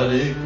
Hare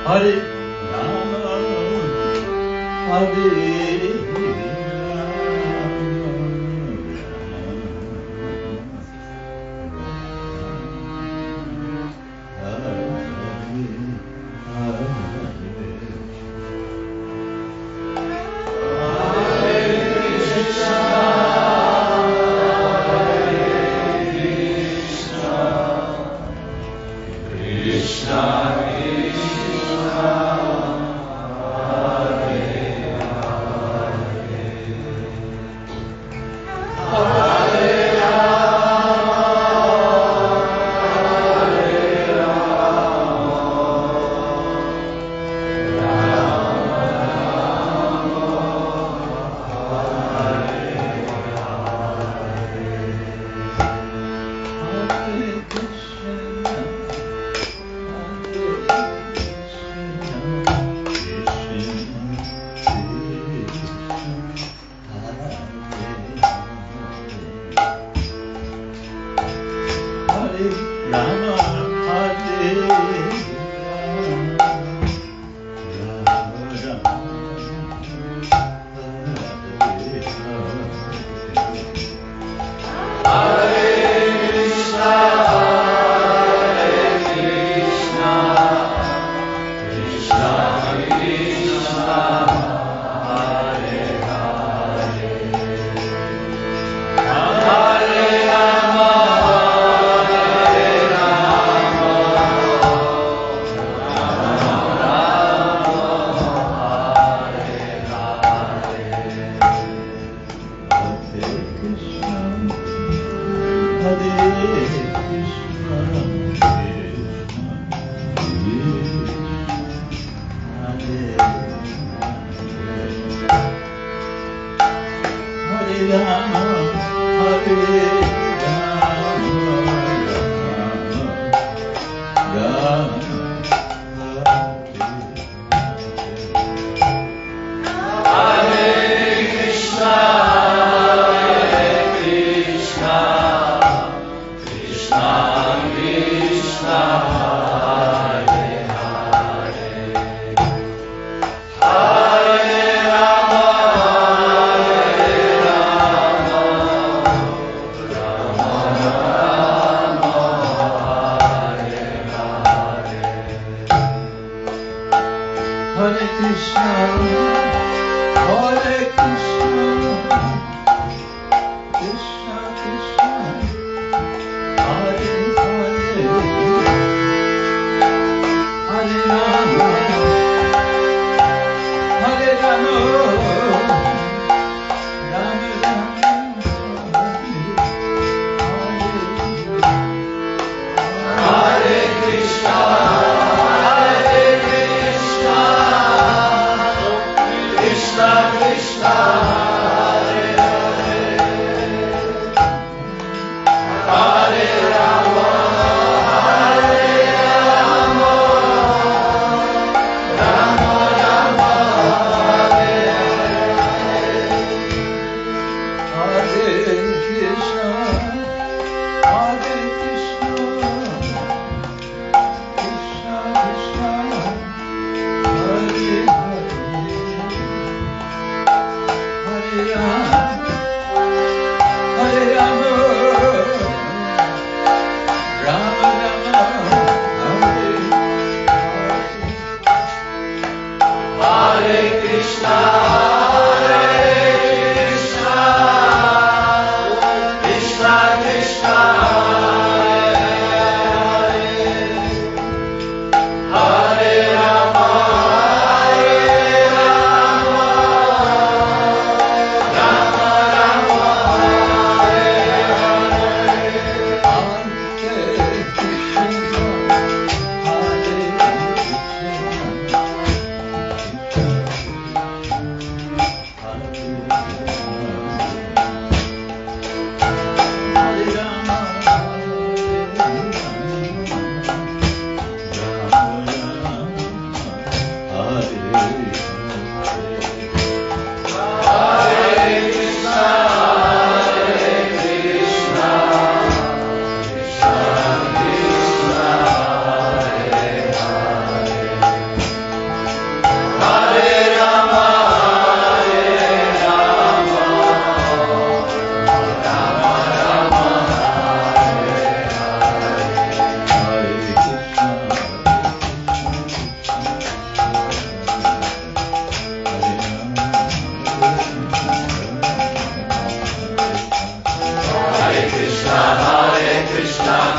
Hare Rama, Hare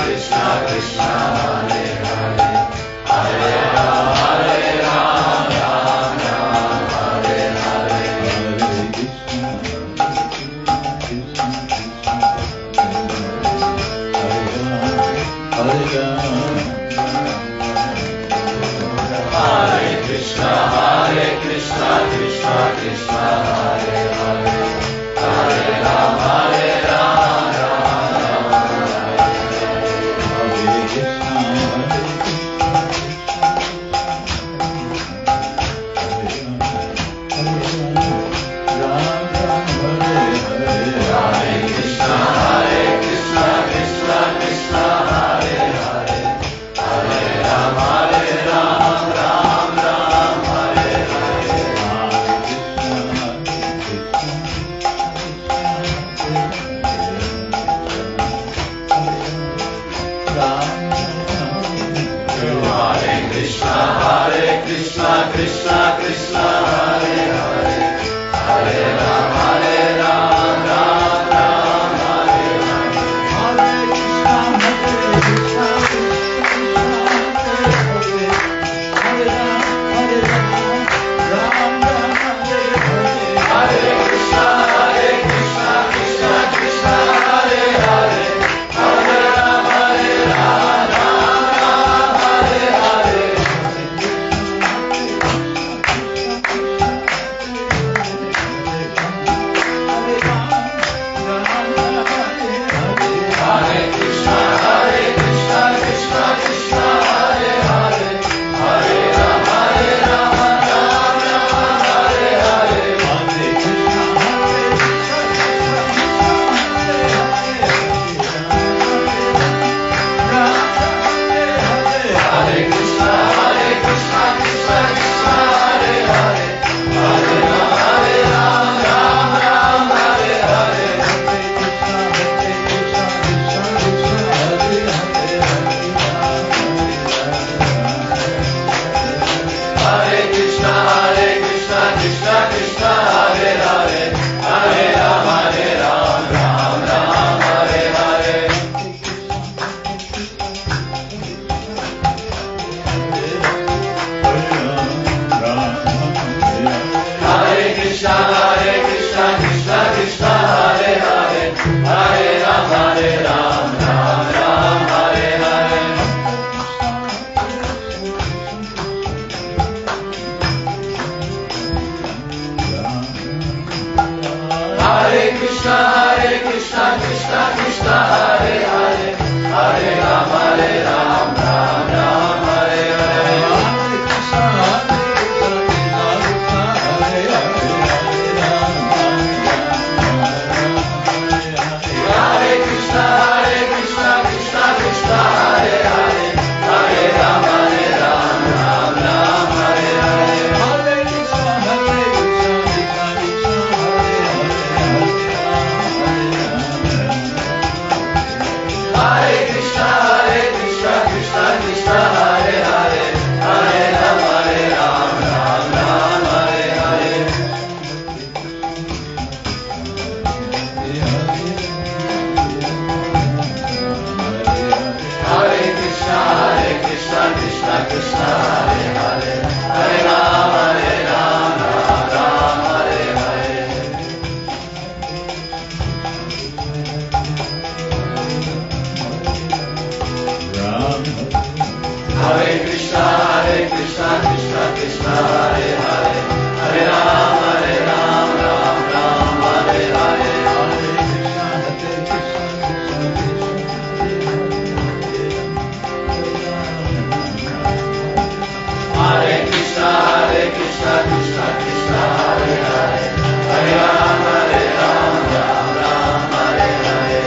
Krishna Krishna Hare Hare, Hare Rama Hare Rama, Rama Rama Hare Hare. Hare Krishna Hare Krishna, Krishna Krishna Hare Hare, Hare Rama Hare Rama, Rama Rama Hare Hare Krishna Hare Krishna, Krishna Krishna Hare Hare, Hare Rama Hare Rama, Rama Rama Hare Hare. Hare Krishna Hare Krishna, Krishna Krishna Hare Hare, Hare Rama Hare Rama, Rama Rama Hare Hare. Hare Krishna Hare Krishna, Krishna Krishna Hare Hare, Hare Rama Hare Rama, Rama Rama Hare Hare. Hare Krishna Hare Krishna, Krishna Krishna Hare Hare, Hare Rama Hare Rama, Rama Rama Hare Hare. Hare Krishna Hare Krishna, Krishna Krishna Hare Hare, Hare Rama Hare Rama, Rama Rama Hare Hare. Hare Krishna Hare Krishna, Krishna Krishna Hare Hare, Hare Rama Hare Rama, Rama Rama Hare Hare. Hare Krishna Hare Krishna, Krishna Krishna Hare Hare, Hare Rama Hare Rama, Rama Rama Hare Hare. Hare Krishna Hare Krishna, Krishna Krishna Hare Hare, Hare Rama Hare Rama, Rama Rama Hare Hare. Hare Krishna Hare Krishna, Krishna Krishna Hare Hare, Hare Rama Hare Rama, Rama Rama Hare Hare. Hare Krishna Hare Krishna, Krishna Krishna Hare Hare, Hare Rama Hare Rama, Rama Rama Hare Hare. Hare Krishna Hare Krishna, Krishna Krishna Hare Hare, Hare Rama Hare Rama, Rama Rama Hare Hare. Hare Krishna Hare Krishna, Krishna Krishna Hare Hare, Hare Rama Hare Rama, Rama Rama Hare Hare. Hare Krishna Hare Krishna, Krishna Krishna Hare Hare, Hare Rama Hare Rama, Rama Rama Hare Hare.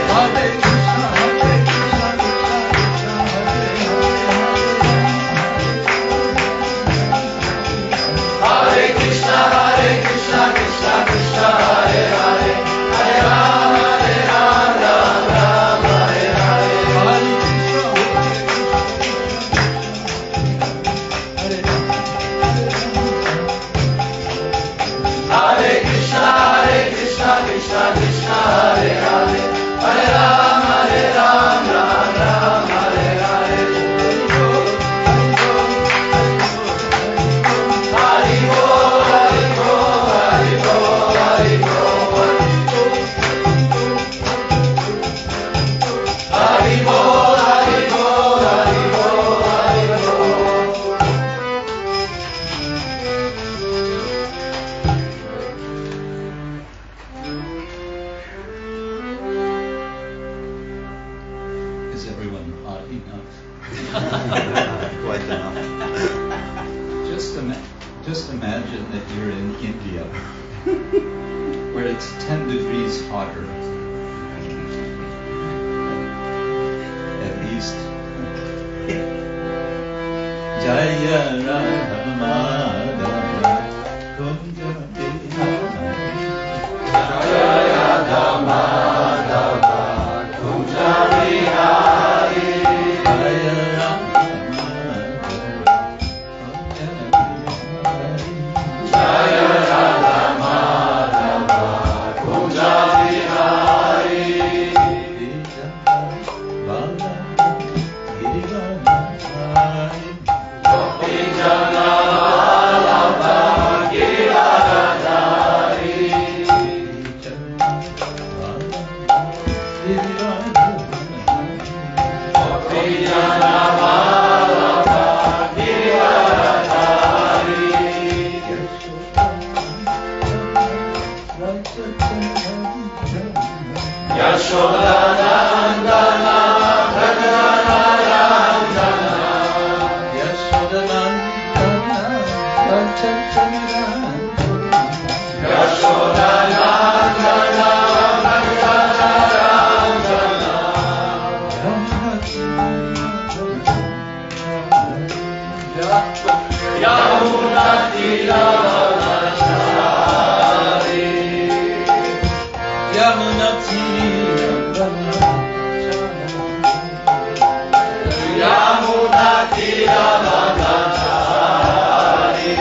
everyone hot enough? Quite enough. Just imagine that you're in India, where it's 10 degrees hotter. At least. Jaya Radha Madhava Kunja Vihari. Jaya Radha Madhava Kunja Vihari. Jaya Radha Madhava Jaya Radha Madhava Kunja Vihari. Gopi Jana Vallabha Giridharadhari. Gopi Jana Vallabha Giridharadhari. Yashodanandana Rajana Yashodanandana Yamuna Tiravadachari. Yamuna Yamuna Tiravadachari.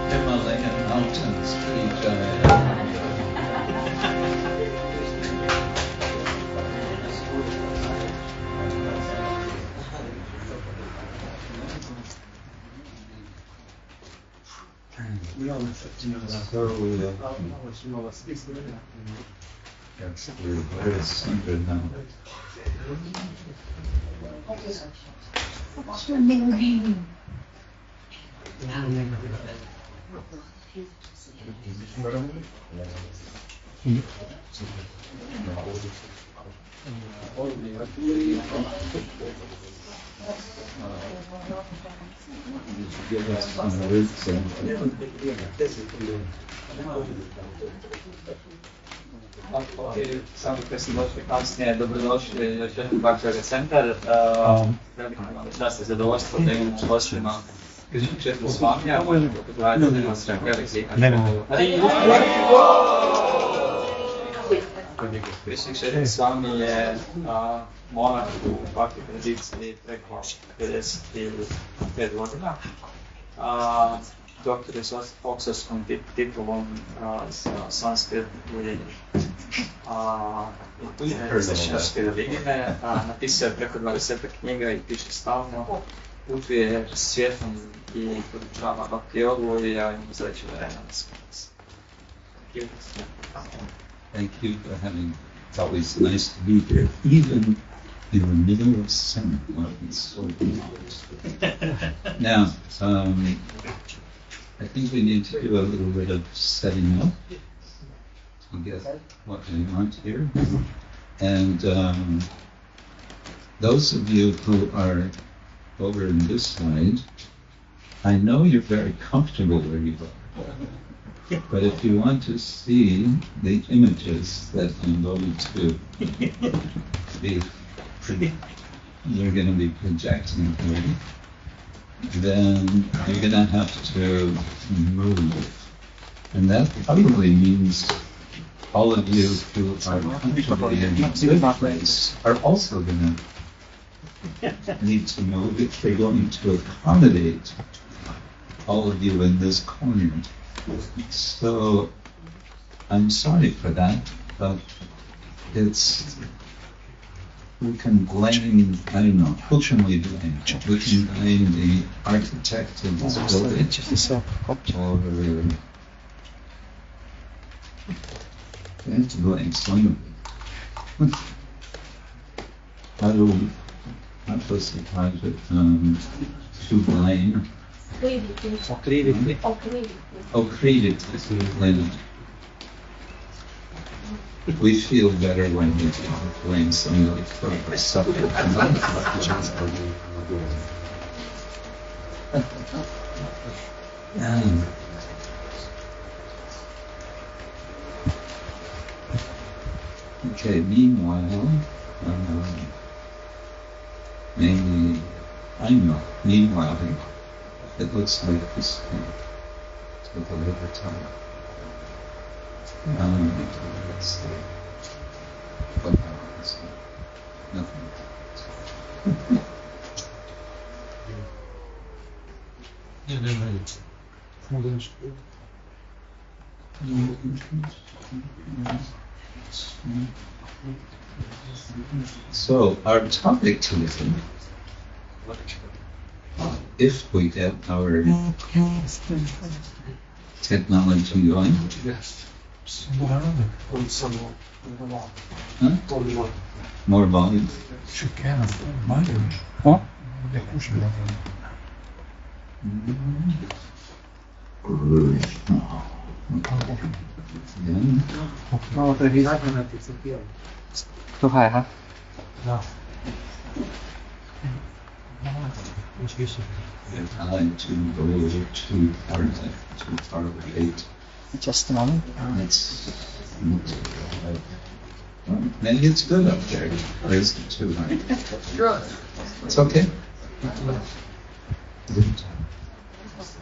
Himalayan mountains, Sri Jaya. Samo kad smo došli kasnije, dobrodošli još jednom Bhakti Centar. Veliko nam je čast i zadovoljstvo da imamo gostima Kshetra Swami, Krishna Kshetra Swami je monah u Bhakti tradiciji preko 55 godina. Doktor je s Oxfordskom diplomom sa sanskrit i krishnaške religije. Napisao je preko 20 knjiga i piše stalno. Putuje svijetom i podučava Bhakti yogu i ja im izreću vremena s Thank you for having. It's always nice to be here, even in the middle of summer. Well, it's so beautiful. Now, I think we need to do a little bit of setting up to get what we want here. And those of you who are over in this side, I know you're very comfortable where you are. But if you want to see the images that I'm going to be, you're going to be projecting here, then you're going to have to move. And that probably means all of you who are comfortably in this place are also going to need to move if they're going to accommodate all of you in this corner. So, I'm sorry for that, but we can blame, I don't know, who can we blame? We can blame the architect of this building, or we have to blame someone. How was the project to blame? Okriviti. We feel better when we blame somebody for suffering. Okay, meanwhile, maybe, I know, meanwhile, it looks like this took a little time. Let's see. But nothing. So our topic today, if we get our technology going, more volume. Huh? Có phải hả? Time to go too far away. Just a moment. Maybe it's good up there. Or is it too high? It's okay.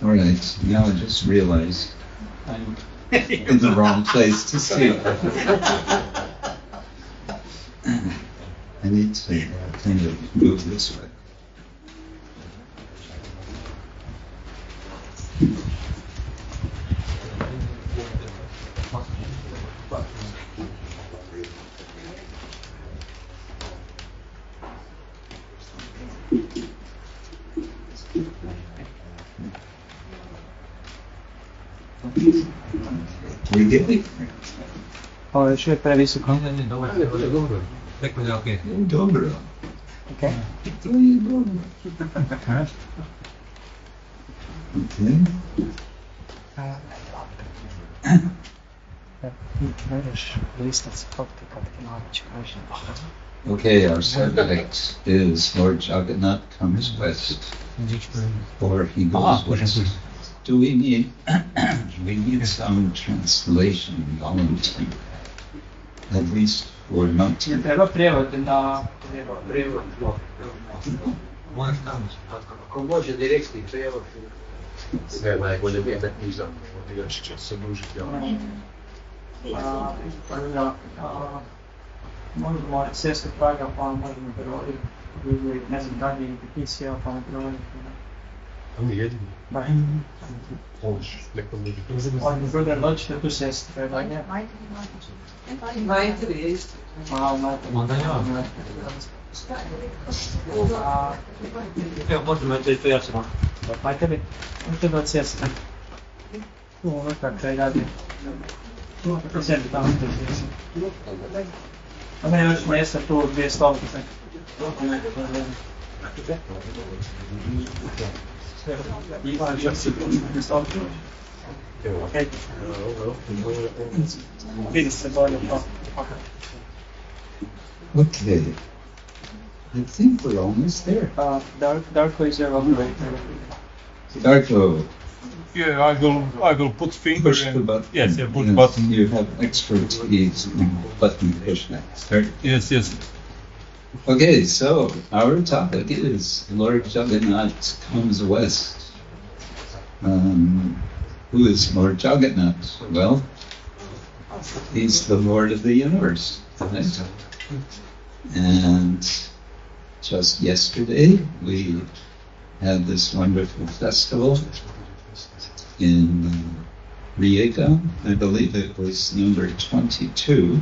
All right. Now I just realized I'm in the wrong place to see it. I need to kind of move this way. We get it. Još je previsoko. Dobro. Okay. To je dobro. Okay. Okay, our subject is Lord Jagannatha comes west, or he goes west. Do we need some translation volunteer? At least for not. Treba prijevod na... Akkor može direktni prijevod. Sve najbolje vietnamizam. Još će se dužiti. Možemo sjesti praga, pa možemo prevoditi. Ili ne znam, dalje peticija, pa ne prevoditi. On je jedini. Da. Poliš, neko drugi. On brother noć da tu sjesti predanje. Majte je isto. Onda ja. Evo, možemo to ja sam. Majte mi, možete da sjesti. Ovo kako kaj radi. Kako sjedi tamo što sjesti. A meni još mjesta tu 2 stolice. Ivan, još si tu stolice. Okej. Vidi se bolje to. Okay. I think we're almost there. Darko is your operator. Darko, Yeah, I will put finger push the and button. yes, yeah, put button. You have expertise in button pushing. Start. Yes. Okay, so our topic is Lord Jagannath comes west. Who is Lord Jagannath? Well, he's the Lord of the universe, right? And just yesterday we had this wonderful festival in Rijeka. I believe it was number 22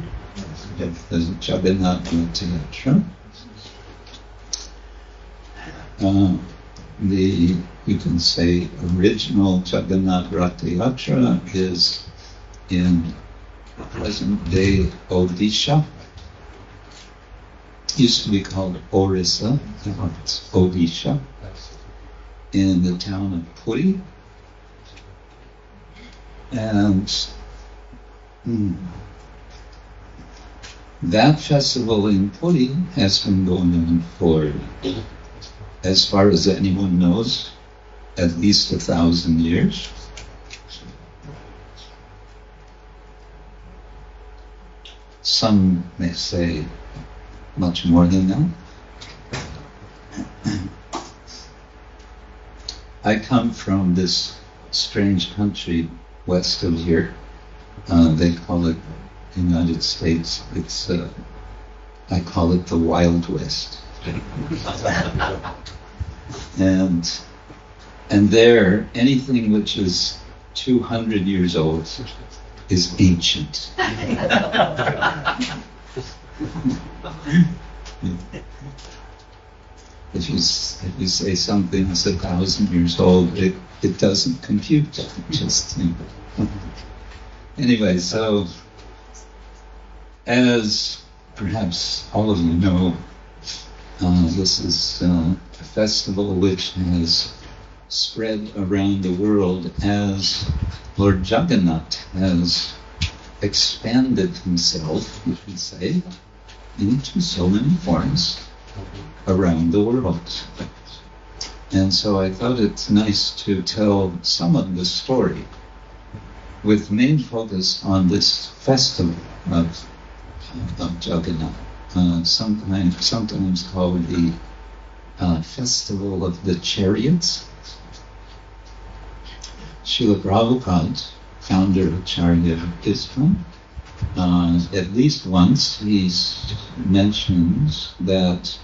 of the Jagannatha Yatra. The, you can say, original Jagannath Ratha Yatra is in present-day Odisha. Used to be called Orissa, now it's Odisha, in the town of Puri. And that festival in Puri has been going on for, as far as anyone knows, at least 1,000 years. Some may say much more than that. I come from this strange country west of here. They call it United States. It's I call it the Wild West. And there, anything which is 200 years old is ancient. If you say something is 1,000 years old, it doesn't compute. Just anyway, so as perhaps all of you know, this is a festival which has spread around the world as Lord Jagannath has expanded himself, you could say, into so many forms around the world. And so I thought it's nice to tell some of the story with main focus on this festival of Jagannath, sometimes called the Festival of the Chariots. Srila Prabhupada, founder of Charyatism, at least once he mentions that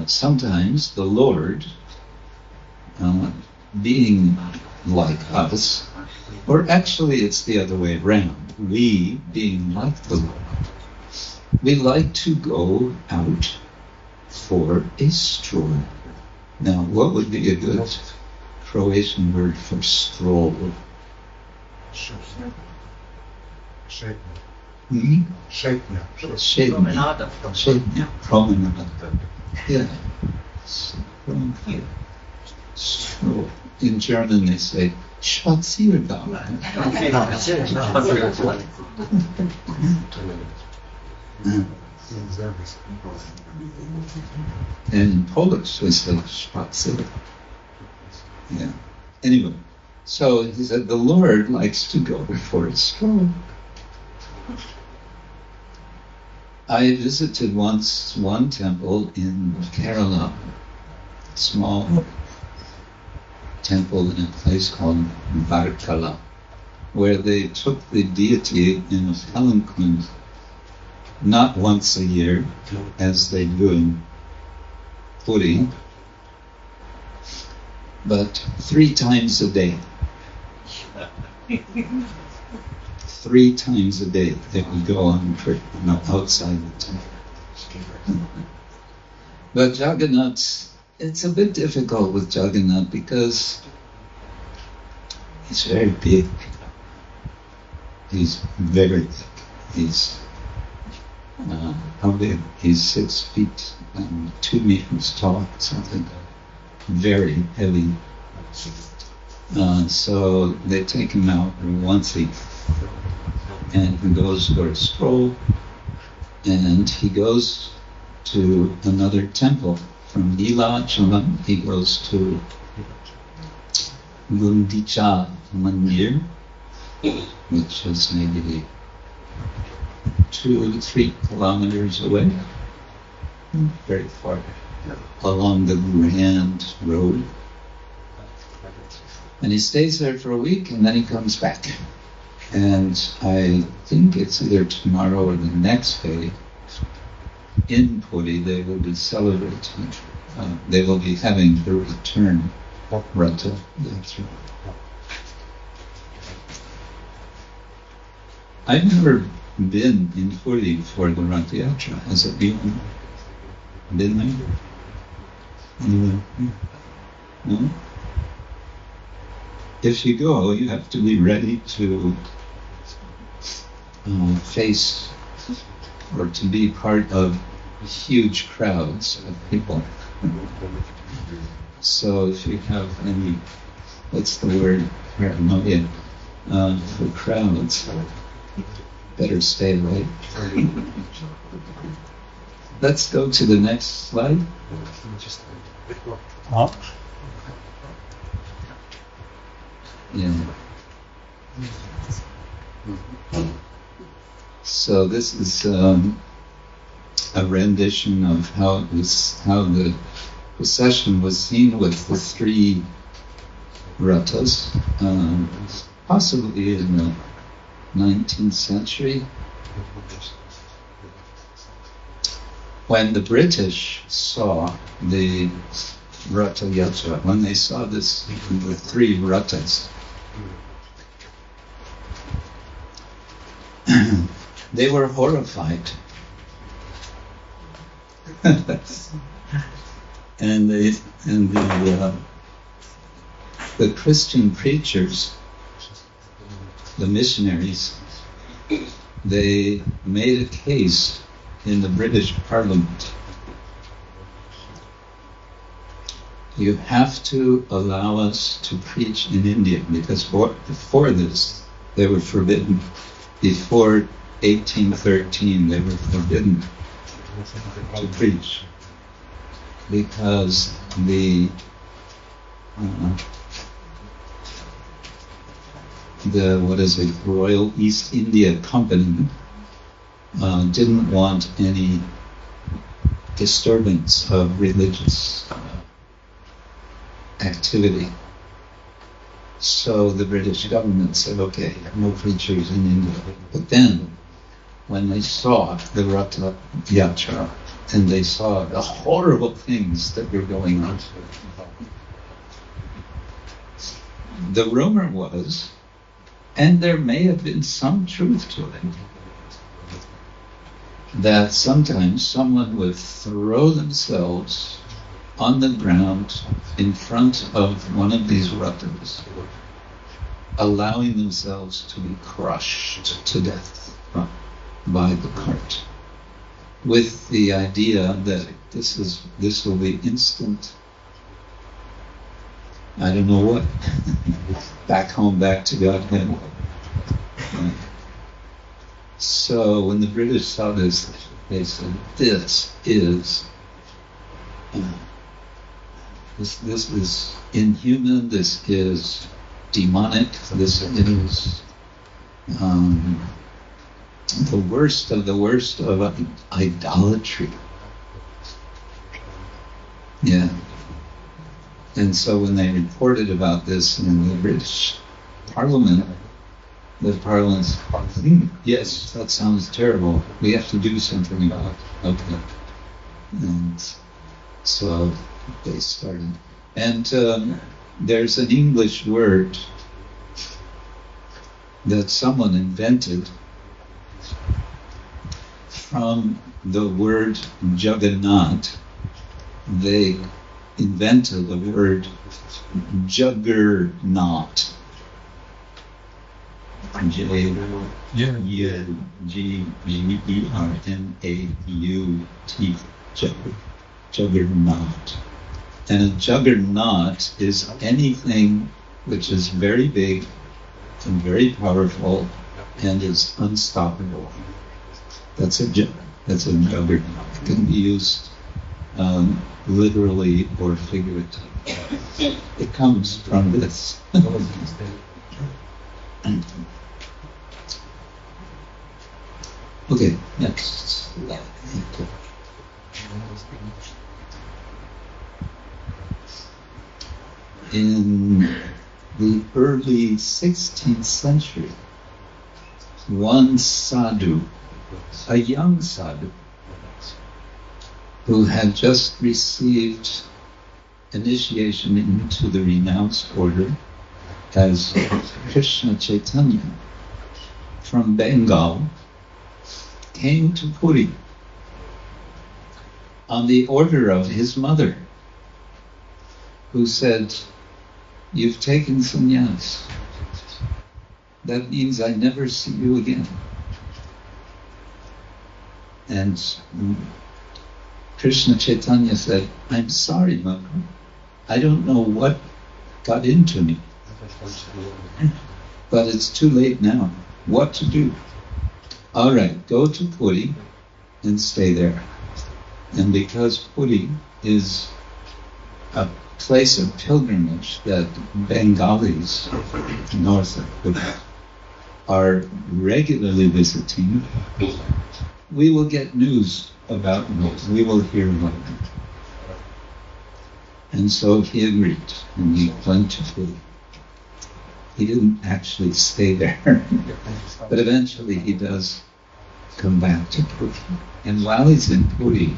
sometimes the Lord, being like us, or actually it's the other way around, we being like the Lord, we like to go out for a stroll. Now, what would be a good Croatian word for stroll? Šetnja. Promenade. Yeah. Stroll. In German they say Spaziergang. And in Polish we say Spazier. Yeah. Anyway, so he said the Lord likes to go for a stroll. I visited once one temple in Kerala, small temple in a place called Varkala, where they took the deity in a palanquin not once a year, as they do in Puri, but 3 times a day. 3 times a day they would go on trip outside the temple. But Jagannath, it's a bit difficult with Jagannath because he's very big. He's very big. He's how big? He's 6 feet and 2 meters tall, something very heavy. So they take him out once a year, and he goes for a stroll, and he goes to another temple. From Nilachalam, he goes to Gundicha Mandir, which is maybe 2 or 3 kilometers away, very far, along the Grand Road. And he stays there for a week, and then he comes back. And I think it's either tomorrow or the next day, in Puri, they will be celebrating, they will be having the return of Ratha Yatra. I've never been in Puri for the Ratha Yatra. Has it been there? Anywhere? No? If you go, you have to be ready to face or to be part of huge crowds of people. So if you have any, what's the word, paranoia for crowds, better stay away. Let's go to the next slide. Yeah. So this is a rendition of how the procession was seen with the 3 rathas, possibly in the 19th century, when the British saw the Ratha Yatra, when they saw this, the 3 rathas, they were horrified. And the Christian preachers, the missionaries, they made a case in the British Parliament. You have to allow us to preach in India, because before this, they were forbidden. Before 1813, they were forbidden to preach, because the Royal East India Company didn't want any disturbance of religious activity. So the British government said, okay, no preachers in India. But then, when they saw the Ratha Yatra, and they saw the horrible things that were going on, the rumor was, and there may have been some truth to it, that sometimes someone would throw themselves on the ground in front of one of these rathas, allowing themselves to be crushed to death by the cart, with the idea that this will be instant, I don't know what, back home, back to Godhead. So when the British saw this, they said, this is inhuman, this is demonic, this is the worst of idolatry. Yeah. And so when they reported about this in the British Parliament, the Parliament's, yes, that sounds terrible. We have to do something about it. And so they started. And there's an English word that someone invented from the word Jagannatha. They invented the word Juggernaut. J-U-G-G-E-R-N-A-U-T. Juggernaut. And a juggernaut is anything which is very big and very powerful and is unstoppable. That's a juggernaut. It can be used literally or figuratively. It comes from this. Okay, next. In the early 16th century, one sadhu, a young sadhu, who had just received initiation into the renounced order as Krishna Chaitanya from Bengal, came to Puri on the order of his mother, who said, "You've taken sannyas. That means I never see you again." And Krishna Chaitanya said, "I'm sorry, Mother. I don't know what got into me. But it's too late now. What to do? All right, go to Puri and stay there." And because Puri is a place of pilgrimage that Bengalis north of Puri are regularly visiting, we will get news about you. We will hear about you. And so he agreed, and he went to Puri. He didn't actually stay there, but eventually he does come back to Puri. And while he's in Puri,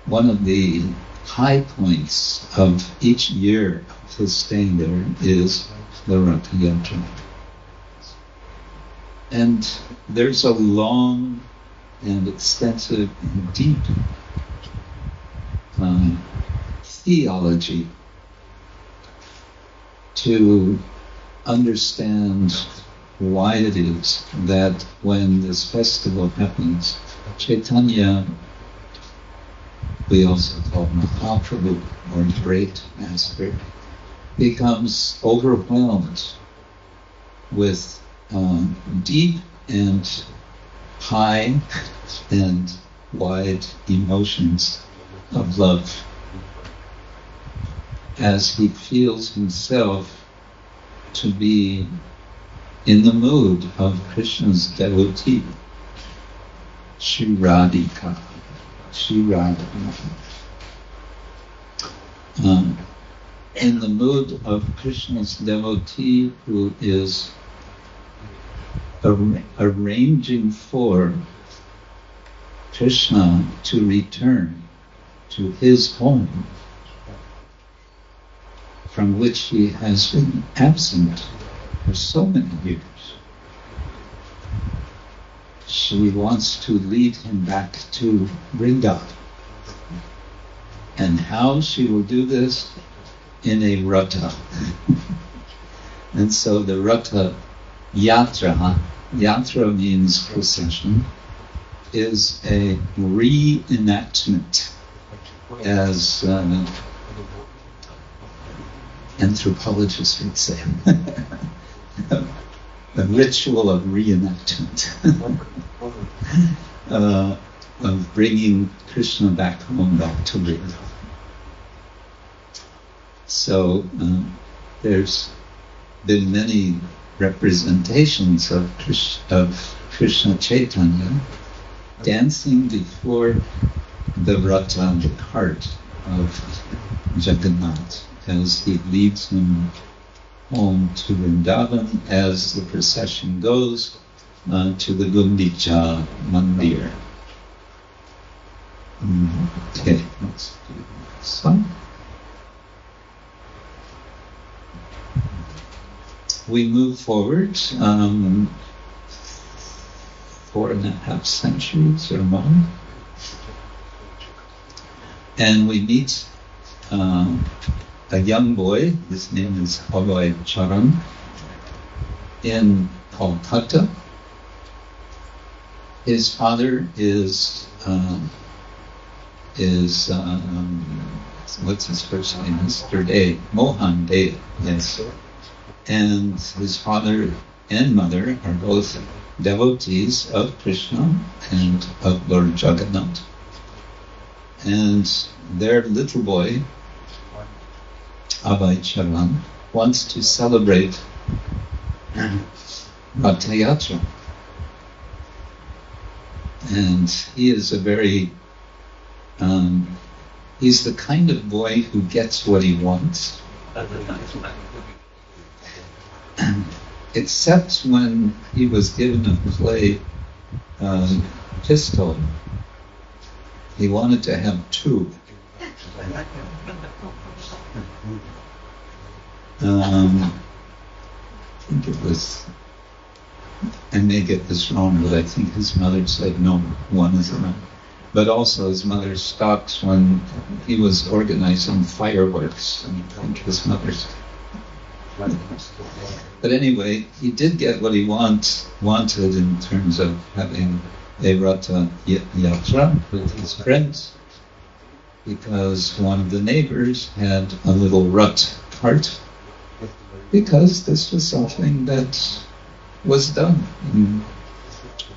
one of the high points of each year of his staying there is the Rath Yatra. And there's a long and extensive and deep theology to understand why it is that when this festival happens, Chaitanya, we also call Mahaprabhu, or Great Master, becomes overwhelmed with deep and high and wide emotions of love, as he feels himself to be in the mood of Krishna's devotee, Shri Radhika. In the mood of Krishna's devotee who is arranging for Krishna to return to his home, from which he has been absent for so many years. She wants to lead him back to Vrindavan. And how she will do this? In a Ratha. And so the Ratha Yatra, Yatra means procession, is a reenactment, as anthropologists would say. A ritual of reenactment of bringing Krishna back home, back to Vrindavan. So there's been many representations of Krishna Chaitanya dancing before the Ratha, the cart, of Jagannatha as he leads him home to Vrindavan as the procession goes to the Gundicha Mandir. Okay, let's do this one. We move forward 4.5 centuries or more, and we meet a young boy. His name is Abhay Charan in Kolkata. His father is what's his first name? Mr. Day, Mohan Day, yes. And his father and mother are both devotees of Krishna and of Lord Jagannatha. And their little boy, Abhay Charan, wants to celebrate Rath Yatra. And he is a very, he's the kind of boy who gets what he wants. Except when he was given a clay pistol, he wanted to have 2. I think it was, I may get this wrong, but I think his mother said no, 1 is enough. But also his mother stopped when he was organizing fireworks, and I think his mother's. But anyway, he did get what he wanted in terms of having a Rath Yatra with his friends, because one of the neighbors had a little Rath cart, because this was something that was done in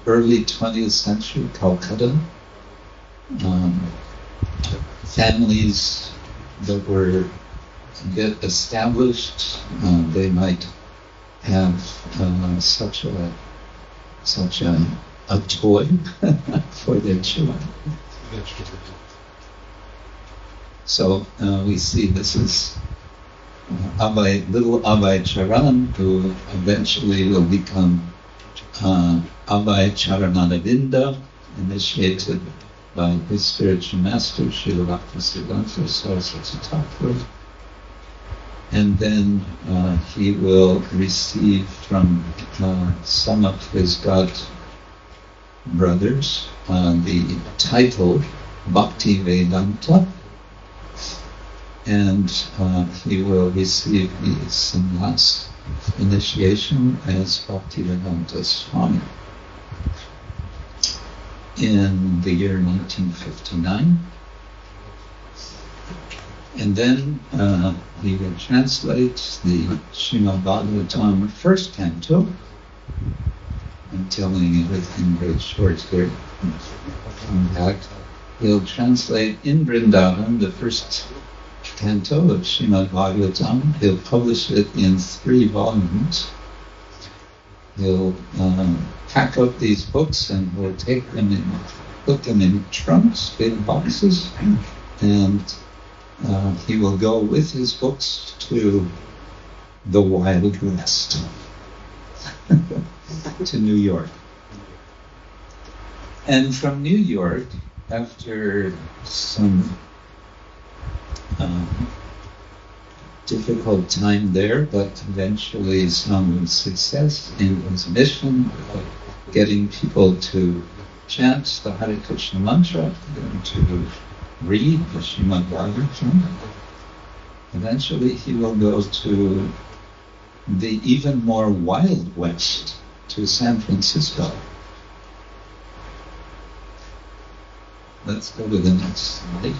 early 20th century Calcutta. Families that were a bit established, they might have such a toy for their children. So we see this is little Abhay Charan, who eventually will become Abhay Charanadavinda, initiated by his spiritual master, Srila Bhakti Saraswati Thakur. And then he will receive from some of his god brothers the title Bhakti Vedanta, and he will receive the sannyas initiation as Bhakti Vedanta Swami in the year 1959. And then he will translate the Srimad Bhagavatam first canto. I'm telling you everything very short here. In fact, he'll translate in Vrindavan the first canto of Srimad Bhagavatam. He'll publish it in 3 volumes. He'll pack up these books and we'll take them and put them in trunks, big boxes, and he will go with his books to the Wild West, to New York. And from New York, after some difficult time there, but eventually some success in his mission of getting people to chant the Hare Krishna mantra and to read the Srimad Bhagavatam. Eventually he will go to the even more Wild West, to San Francisco. Let's go to the next slide.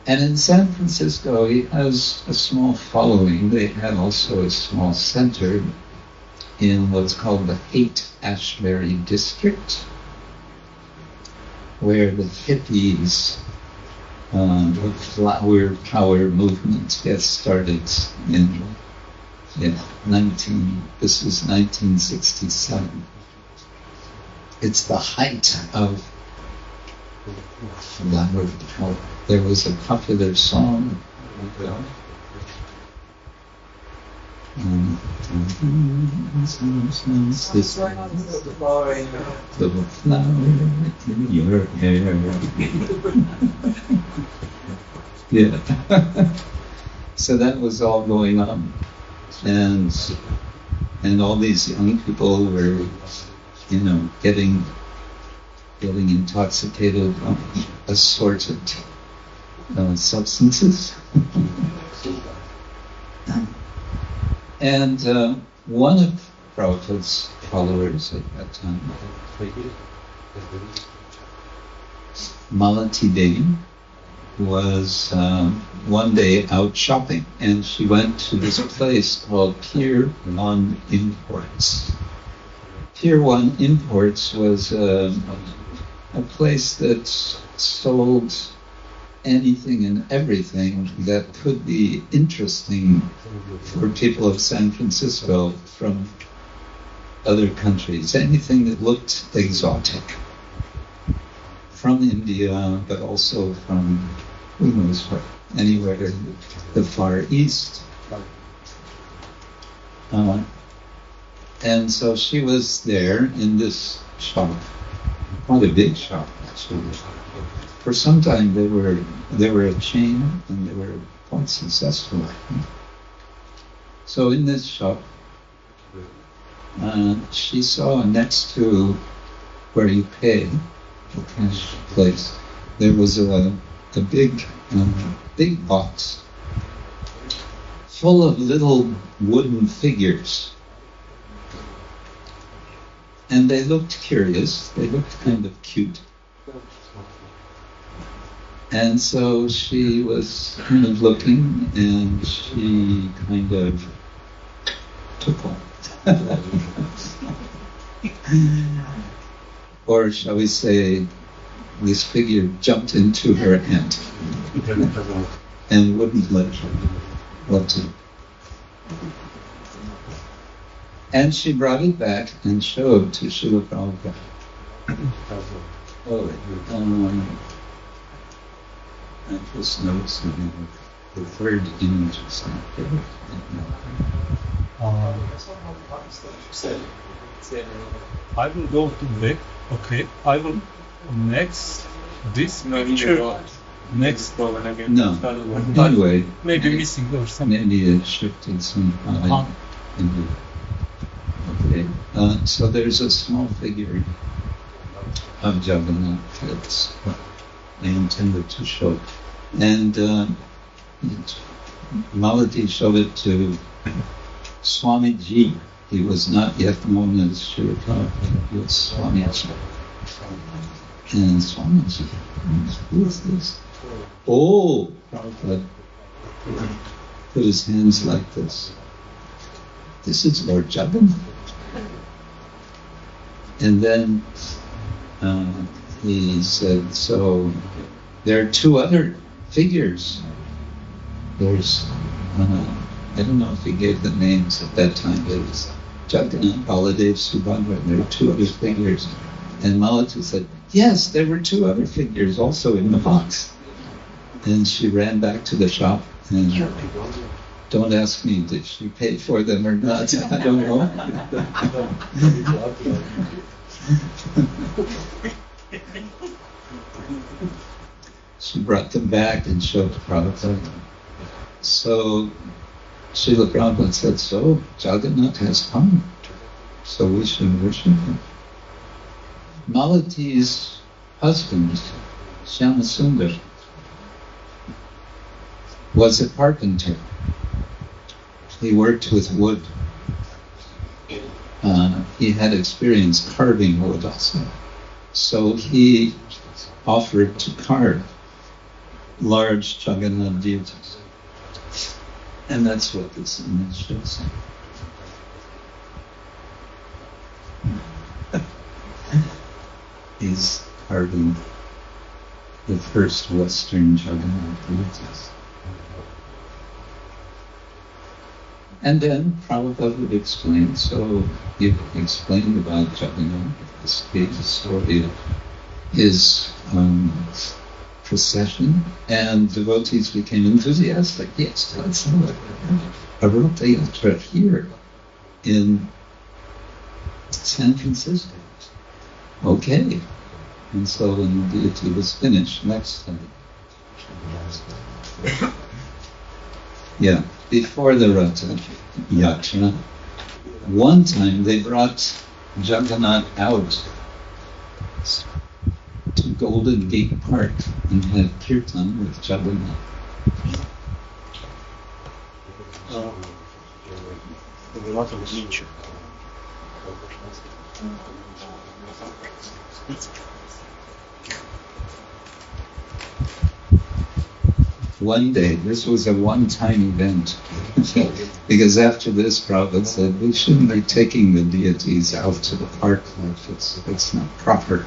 And in San Francisco, he has a small following. They had also a small center in what's called the Haight-Ashbury district, where the hippies, the flower power movement gets started in this is 1967. It's the height of There was a popular song. This little flower in your hair. Yeah. So that was all going on, and all these young people were, getting intoxicated on assorted substances. And one of Prabhupada's followers at that time, Malati Devi, was one day out shopping, and she went to this place called Pier 1 Imports. Pier 1 Imports was a place that sold anything and everything that could be interesting for people of San Francisco from other countries, anything that looked exotic. From India, but also from who knows what, anywhere in the Far East. And so she was there in this shop, quite a big shop actually. For some time they were a chain, and they were quite successful. So in this shop, she saw next to where you pay, the cash place, there was a big box full of little wooden figures. And they looked curious, they looked kind of cute. And so she was kind of looking, and she kind of took one. Or shall we say, this figure jumped into her hand and wouldn't let it. And she brought it back and showed to Srila Prabhupada. I just noticed the third image is not there. I will go to back. Okay, I will next this picture. Next. No. Anyway, Maybe missing or something. maybe it shifted somehow. Okay. So there's a small figure of Jagannatha that's what I intended to show. And Malati showed it to Swamiji. He was not yet known as Srila Prabhupada. He was Swamiji. And Swamiji, who is this? Oh, Prabhupada put his hands like this. This is Lord Jagannatha. And then he said, so there are two other figures. There's, I don't know if he gave the names at that time, but it was Jagannatha, Baladev, Subhadra. There are two other figures. And Malati said, yes, there were two other figures also in the box. And she ran back to the shop, and don't ask me, did she pay for them or not? I don't know. She brought them back and showed Prabhupada. So Srila Prabhupada said, so Jagannath has come, so we should worship him. Malati's husband, Shyamasundar, was a carpenter. He worked with wood. He had experience carving wood also. So he offered to carve large Jagannath deities. And that's what this image shows. He's carving the first Western Jagannath deities. And then Prabhupada would explain. So he explained about Jagannatha, the story of his procession, and devotees became enthusiastic. Yes, let's have a Rata Yatra here in San Francisco. Okay. And so when the deity was finished, next time. Yeah, before the Rata Yatra, one time they brought Jagannatha out to Golden Gate Park and had kirtan with Jagannatha. One day, this was a one-time event, because after this, Prabhupada said, we shouldn't be taking the deities out to the park life, it's not proper.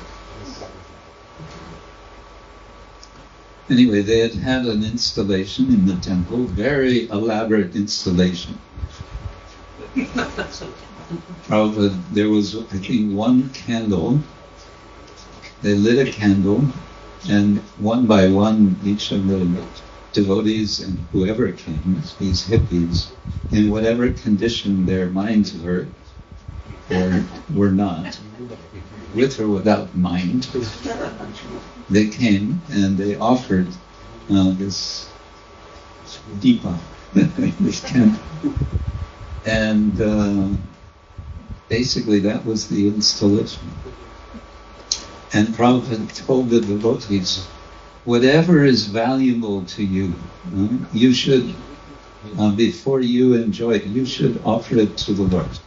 Anyway, they had an installation in the temple, very elaborate installation. Prabhupada, there was, I think, one candle. They lit a candle, and one by one, each of the devotees and whoever came, these hippies, in whatever condition their minds were or were not, with or without mind, they came and they offered this deepa, this candle. And basically that was the installation. And Prabhupada told the devotees, whatever is valuable to you, you should, before you enjoy it, you should offer it to the Lord.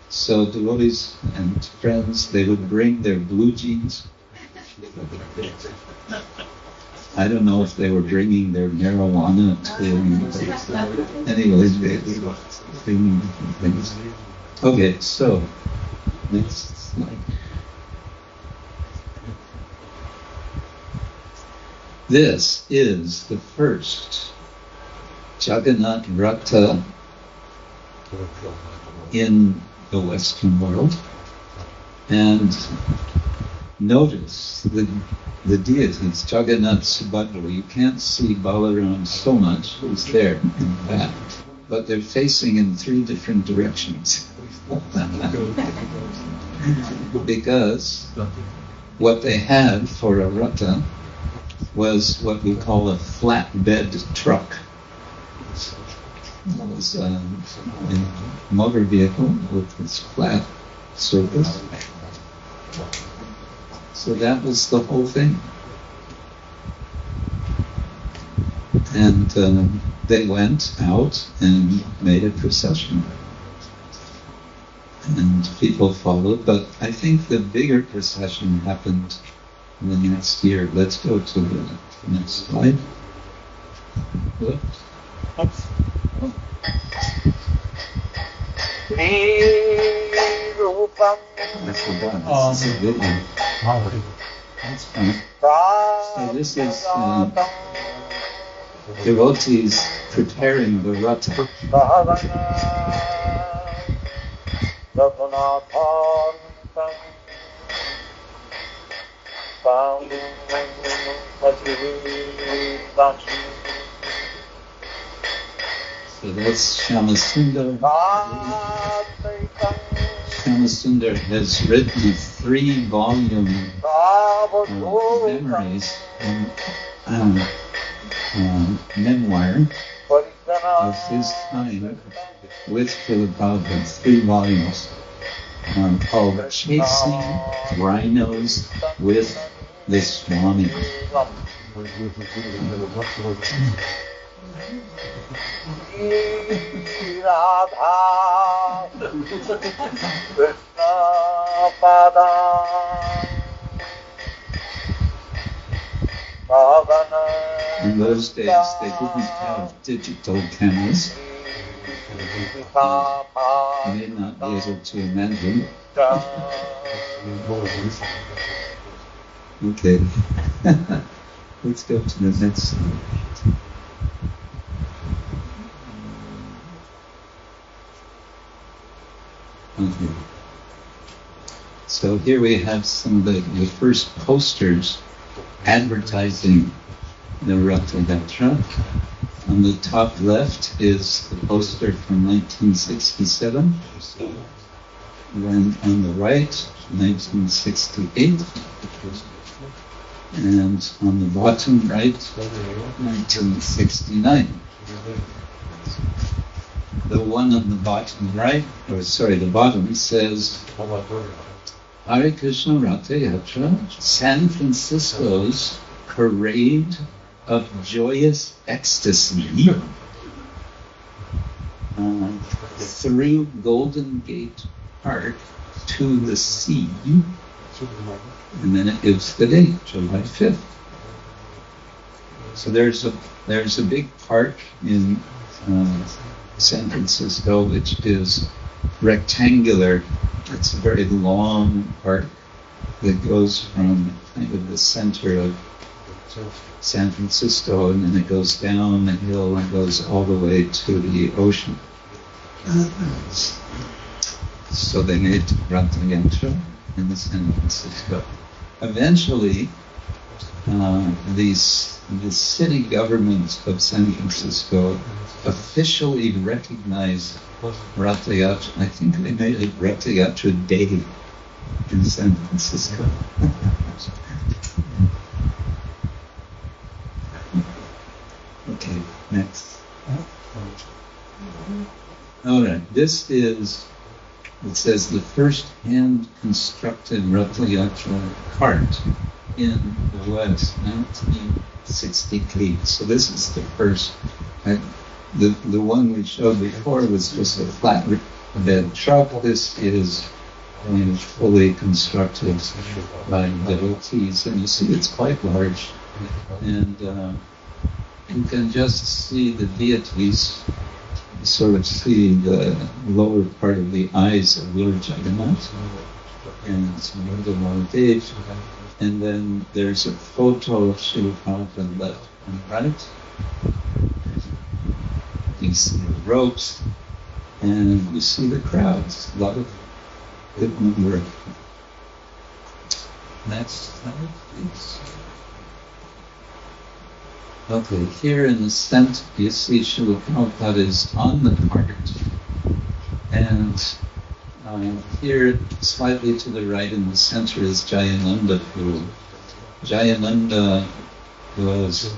So devotees and friends, they would bring their blue jeans. I don't know if they were bringing their marijuana to, anyways, they were bringing different things. Okay, so, next slide. This is the first Jagannath Rata in the Western world. And notice the deities, Jagannath Subhadra. You can't see Balaram so much, he's there in the back, but they're facing in three different directions. Because what they had for a Rata was what we call a flatbed truck. It was a motor vehicle with this flat surface. So that was the whole thing. And they went out and made a procession. And people followed, but I think the bigger procession happened in the next year. Let's go to the next slide. That's the one. This is a good one. That's fine. So this is devotees preparing the Rata. So that's Shyamasundar. Shyamasundar has written 3-volume memories and memoir of his time with Srila Prabhupada, 3 volumes called Chasing Rhinos with the Swami. In those days, they didn't have digital cameras. You may not be able to imagine. Okay. Let's go to the next slide. Okay. So here we have some of the first posters advertising the Rath Yatra. On the top left is the poster from 1967. Then on the right, 1968. And on the bottom right, 1969. The one on the bottom right, the bottom says, Hare Krishna Rath Yatra, San Francisco's parade of joyous ecstasy through Golden Gate Park to the sea. And then it gives the date, July 5th. So there's a big park in San Francisco, which is rectangular. It's a very long park that goes from kind of the center of San Francisco, and then it goes down the hill and goes all the way to the ocean. So they made Rath Yatra in San Francisco. Eventually, the city government of San Francisco officially recognized Rath Yatra. I think they made it Rath Yatra Day in San Francisco. Okay, next. All right, this is, it says, the first hand-constructed Rath Yatra cart in the West, 1963. So this is the first. The one we showed before was just a flat bed truck. This is fully constructed by devotees, and you see it's quite large. And you can just see the deities. You sort of see the lower part of the eyes of Lord Jagannatha and some of the Maladev. And then there's a photo of Srila Prabhupada left and right. You see the ropes, and you see the crowds. A lot of good number of people. Next slide, please. Okay, here in the center, you see Srila Prabhupada is on the cart, and here, slightly to the right in the center, is Jayananda Pool. Jayananda was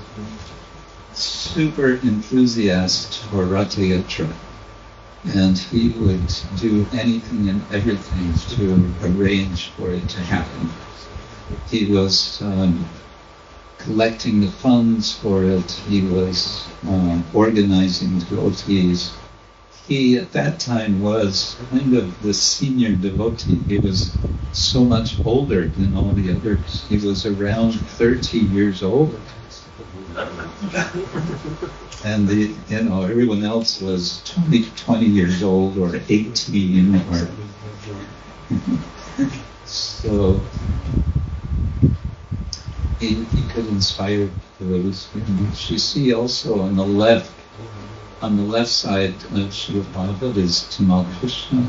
super enthusiast for Rath Yatra, and he would do anything and everything to arrange for it to happen. He was collecting the funds for it. He was organizing devotees. He, at that time, was kind of the senior devotee. He was so much older than all the others. He was around 30 years old. And everyone else was 20 years old or 18 or so he could inspire those. You see also on the left side of Srila Prabhupada is Tamal Krishna,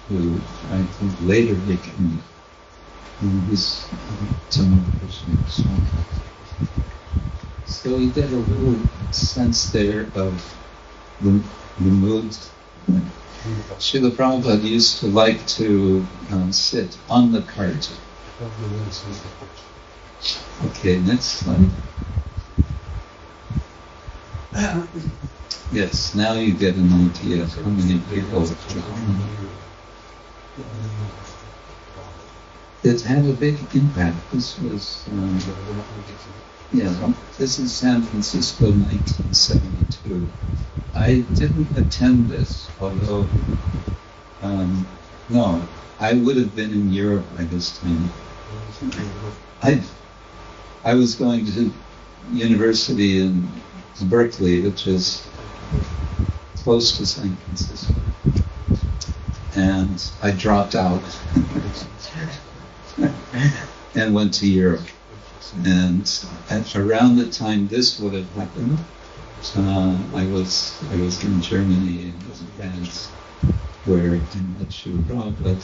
who I think later became this Tamal Krishna Swami. So you get a little sense there of the moods. Srila Prabhupada used to like to sit on the cart. Okay, next slide. Yes, now you get an idea of how many people. It had a big impact. This was, this is San Francisco, 1972. I didn't attend this, although, no, I would have been in Europe by this time. I was going to university in Berkeley, which is close to San Francisco, and I dropped out and went to Europe. And around the time this would have happened, I was in Germany and France, where I met Srila Prabhupada.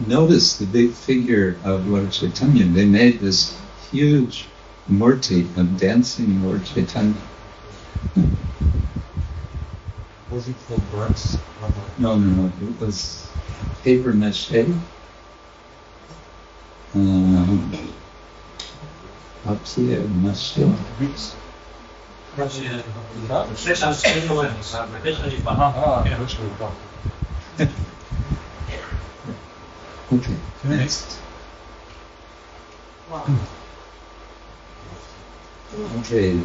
Notice the big figure of Lord Chaitanya. They made this huge murti of dancing Lord Chaitanya. Was it for brass? No, it was paper mache. Papier mache. Okay, next. Okay,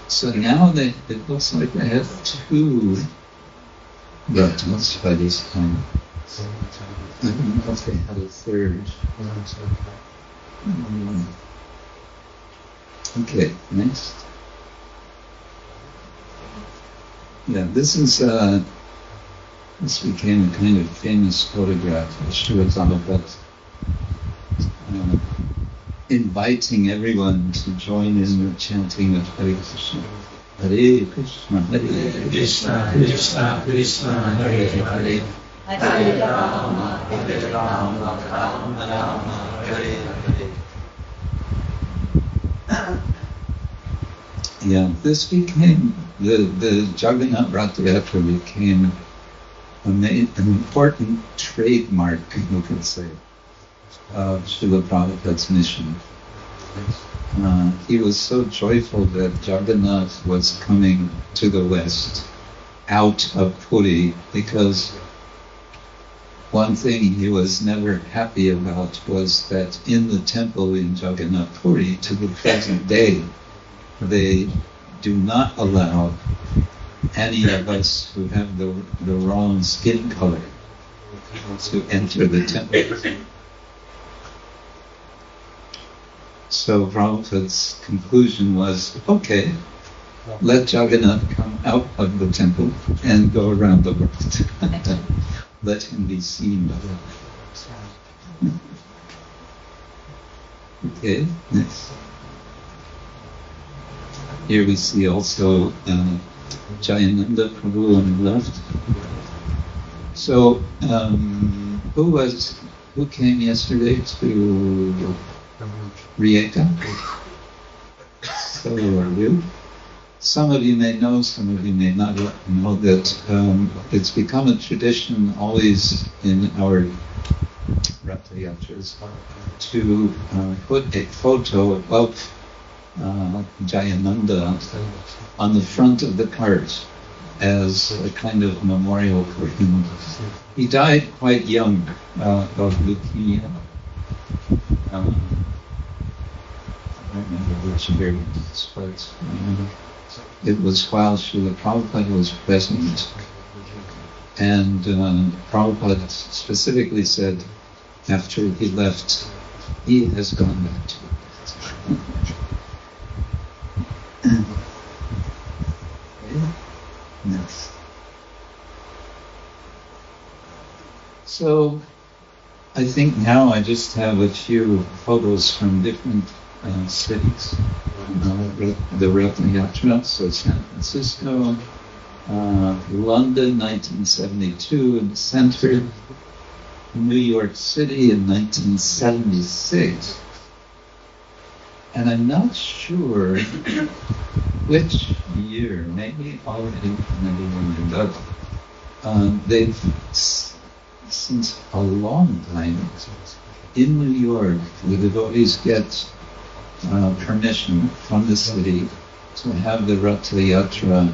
so now it looks like they have two rattles by this time. I don't know if they had a third. Okay, next. Yeah, this became a kind of famous photograph of Srila Prabhupada inviting everyone to join in the chanting of Hare Krishna. Hare Krishna, Hare Krishna, Krishna Krishna, Hare Hare. Hare Rama, Hare Rama, Rama Rama, Hare Hare. Yeah, this became, the Jagannath Rath Yatra became an important trademark, you could say, of Srila Prabhupada's mission. He was so joyful that Jagannath was coming to the West out of Puri, because one thing he was never happy about was that in the temple in Jagannath Puri, to the present day, they do not allow any of us who have the wrong skin color to enter the temple. So Prabhupada's conclusion was, okay, let Jagannath come out of the temple and go around the world. Let him be seen by the world. Okay, next. Here we see also Jayananda Prabhu on the left. So, who came yesterday to Rijeka? So are you. Some of you may know, some of you may not know that it's become a tradition always in our Ratha Yatras to put a photo of Jayananda on the front of the cart as a kind of memorial for him. He died quite young of leukemia. I don't remember which year it was. It was while Srila Prabhupada was present, and Prabhupada specifically said, after he left, he has gone back to it. Next. So, I think now I just have a few photos from different cities. The Ratha Yatra, so San Francisco, London, 1972, in the Centar, New York City in 1976. And I'm not sure which year, maybe already, but they've, since a long time, in New York, the devotees get permission from the city to have the Ratha Yatra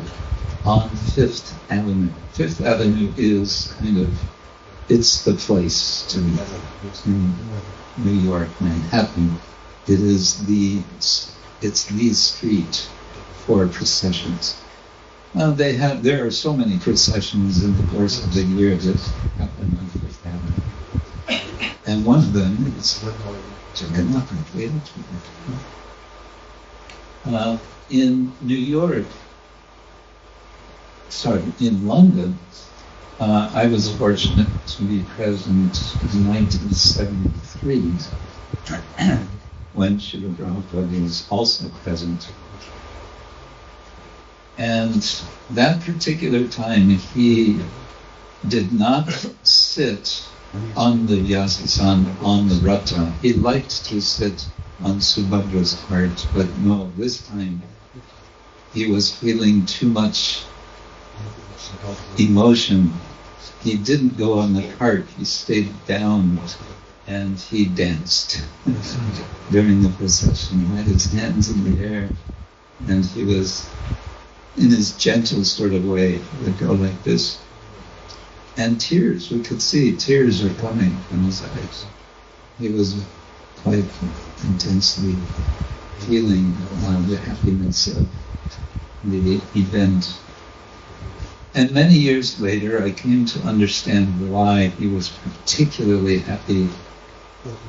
on Fifth Avenue. Fifth Avenue is kind of, it's the place to in New York, Manhattan. It's the street for processions. There are so many processions in the course of the year that happen on Fifth Avenue. And one of them is Jagannatha. In New York, in London, I was fortunate to be present in 1973 when Srila Prabhupada was also present. And that particular time, he did not sit on the Vyasasan, on the Rata. He liked to sit on Subhadra's cart, but no, this time he was feeling too much emotion. He didn't go on the cart, he stayed down and he danced during the procession. He had his hands in the air and he was, in his gentle sort of way, he would go like this. And tears, we could see tears were coming from his eyes. He was quite intensely feeling the happiness of the event. And many years later, I came to understand why he was particularly happy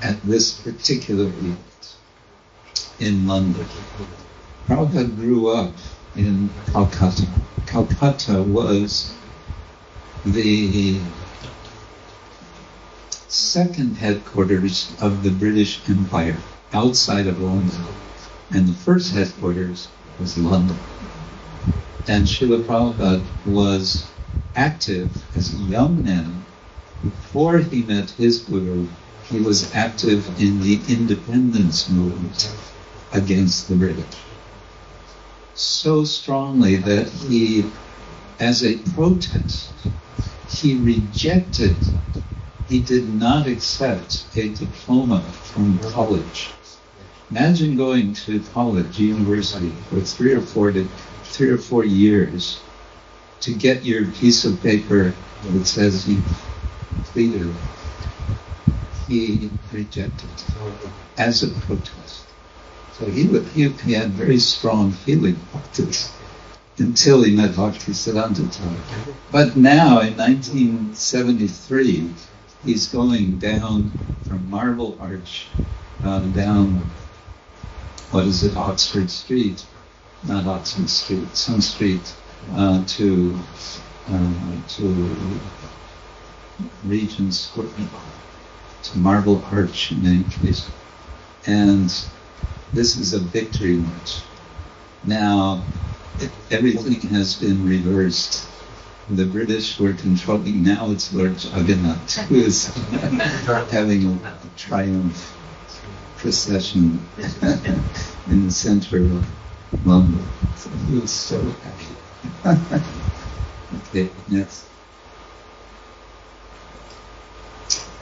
at this particular event in London. Prabhupada grew up in Calcutta. Calcutta was the second headquarters of the British Empire outside of London. And the first headquarters was London. And Srila Prabhupada was active as a young man. Before he met his guru, he was active in the independence movement against the British. So strongly that he, as a protest, he did not accept a diploma from college. Imagine going to college, university, for 3 or 4 years to get your piece of paper that says you completed it. He rejected it as a protest. So he had very strong feeling about this until he met Bhaktisiddhanta Thakur. But now, in 1973, he's going down from Marble Arch, down, Oxford Street, not Oxford Street, some street, to Regent Square, to Marble Arch in any case. And this is a victory march. Now, everything has been reversed. The British were controlling, now it's Lord Jagannatha who is having a triumph procession in the center of London. So he was so happy. Okay, next.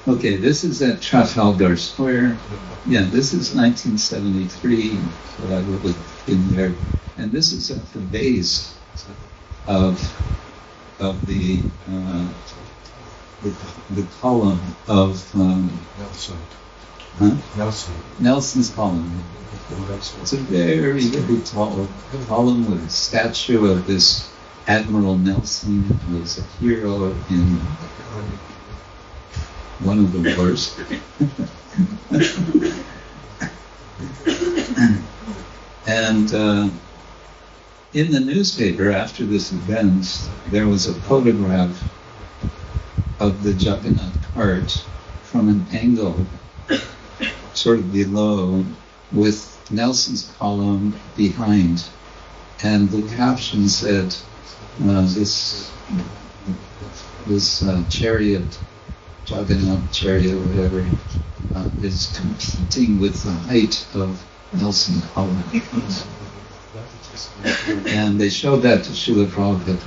Okay, this is at Trafalgar Square. Yeah, this is 1973, so I would have been there. And this is at the base of the column of Nelson's column. It's a very, very tall column with a statue of this Admiral Nelson, who was a hero in one of the wars. And in the newspaper after this event, there was a photograph of the Jagannath cart from an angle sort of below with Nelson's column behind. And the caption said, this chariot, Jagannath chariot, whatever, is competing with the height of Nelson column. And they showed that to Srila Prabhupada.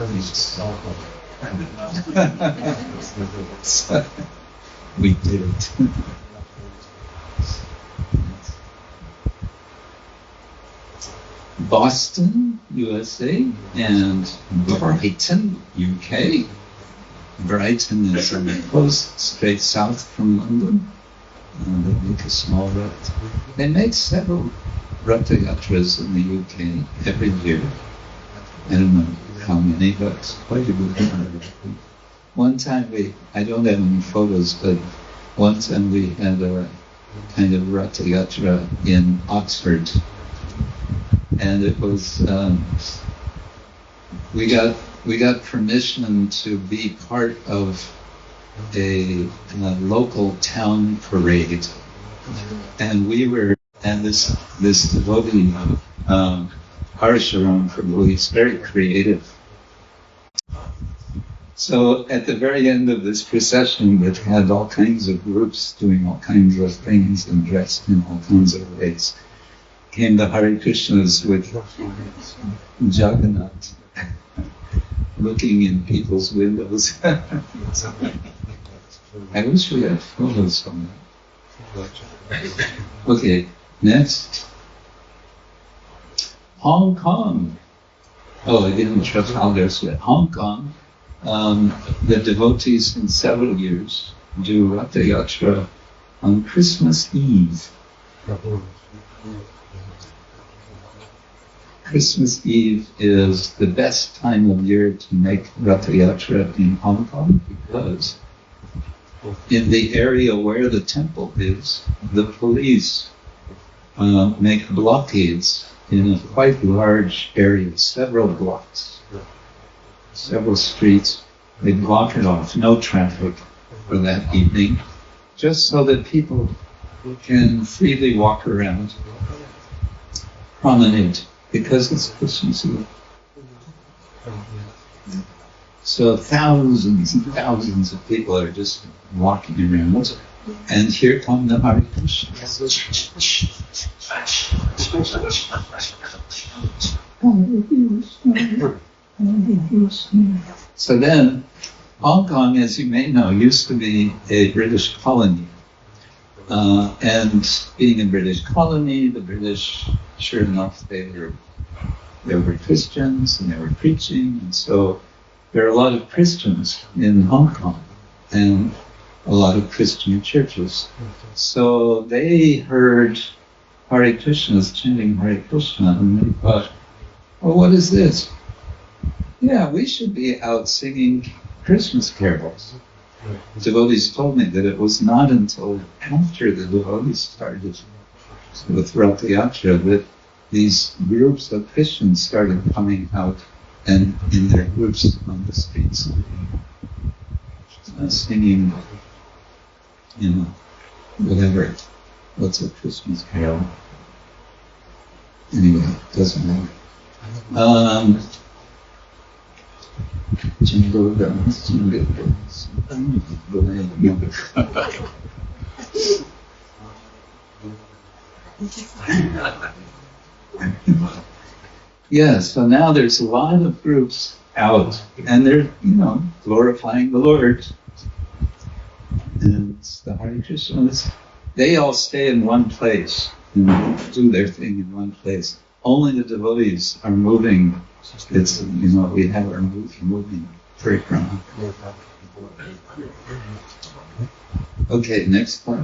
So we did it. Boston, USA, and Brighton, UK. Brighton is on the coast, straight south from London. They make a small route. They make several Ratha Yatras in the UK every year. I don't know how many, but it's quite a good number. One time I don't have any photos, but one time we had a kind of Ratha Yatra in Oxford. And it was, we got permission to be part of a local town parade. And we were, and this devotee Harisharam Prabhu. He's very creative. So at the very end of this procession, that had all kinds of groups doing all kinds of things and dressed in all kinds of ways, came the Hare Krishnas with Jagannatha looking in people's windows. I wish we had photos from that. Okay, next. Hong Kong. Oh, I didn't trust how there's yet. Hong Kong. The devotees in several years do Ratha Yatra on Christmas Eve. Christmas Eve is the best time of year to make Ratha Yatra in Hong Kong because in the area where the temple is, the police make blockades in a quite large area, several blocks, several streets. They block it off, no traffic for that evening, just so that people can freely walk around, promenade, because it's Christmas Eve. So thousands and thousands of people are just walking around, and here come the Hare Krishna. So then, Hong Kong, as you may know, used to be a British colony. And being a British colony, the British, sure enough, they were Christians and they were preaching, and so there are a lot of Christians in Hong Kong and a lot of Christian churches. So they heard Hare Krishnas chanting Hare Krishna, and they thought, well, what is this? Yeah, we should be out singing Christmas carols. Devotees told me that it was not until after the devotees started with Ratha Yatra that these groups of Christians started coming out and in their groups on the streets singing, whatever. What's a Christmas carol? Anyway, doesn't matter. Jingle bells, jingle bells. Yeah, so now there's a lot of groups out, and they're, glorifying the Lord. And the Hare Krishnas, they all stay in one place and do their thing in one place. Only the devotees are moving. It's, we have our moving parikrama. Okay, next part.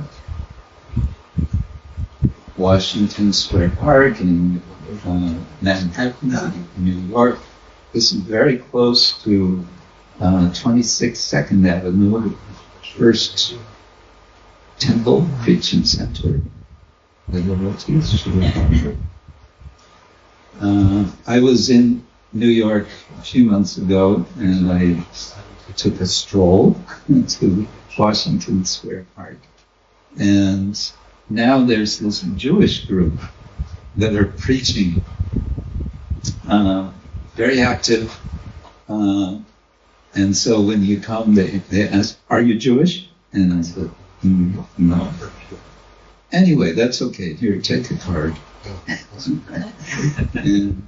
Washington Square Park in Manhattan, New York. This is very close to 26th 2nd Avenue, first temple, preaching center. I was in New York a few months ago, and I took a stroll to Washington Square Park. And now there's this Jewish group that are preaching, very active. And so when you come, they ask, "Are you Jewish?" And I said, "No." Anyway, that's okay. Here, take a card. And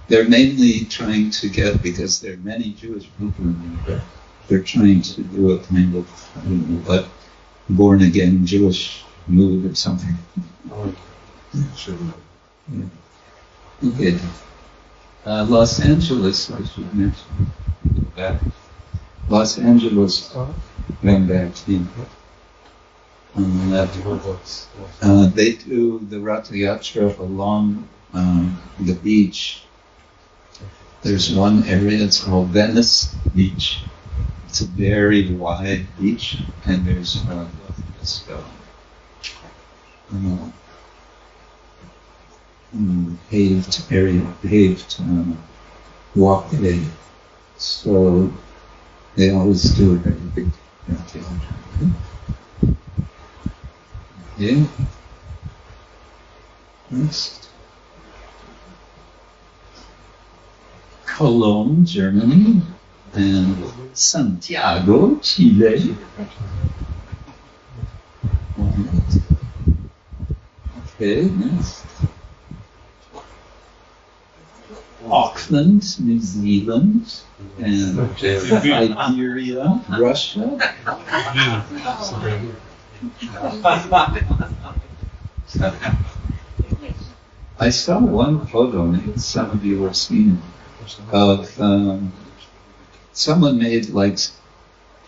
they're mainly trying to get, because there are many Jewish people in New York, they're trying to do a kind of, born-again Jewish mood or something. Yeah. Okay. Los Angeles, I should mention. Los Angeles, going back in. They do the Ratha Yatra along the beach. There's one area, it's called Venice Beach. It's a very wide beach, and there's this paved area, paved walkway. So they always do a very big Ratha Yatra. Yeah. Next. Cologne, Germany, and Santiago, Chile. Okay, next. Auckland, New Zealand, and Iberia, Russia. I saw one photo, maybe some of you have seen it, of someone made like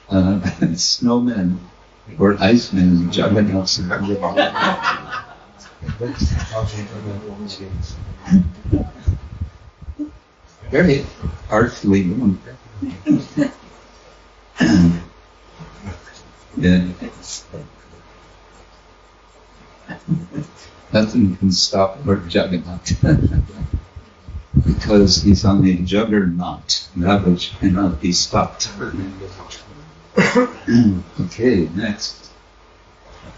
snowmen or icemen, Jagannatha. Very artfully done. Yeah. Nothing can stop Lord Jagannatha because he's on a juggernaut, that which cannot be stopped. Okay, next.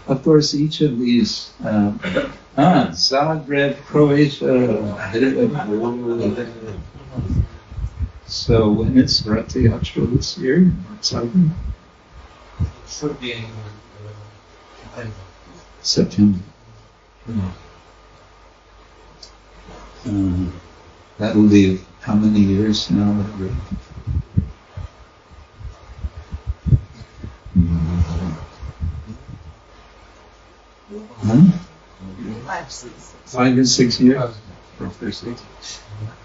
Of course, each of these, Zagreb, Croatia. So when it's Rath Yatra this year, Zagreb? September. That will be how many years now? Huh? 5 or 6 years.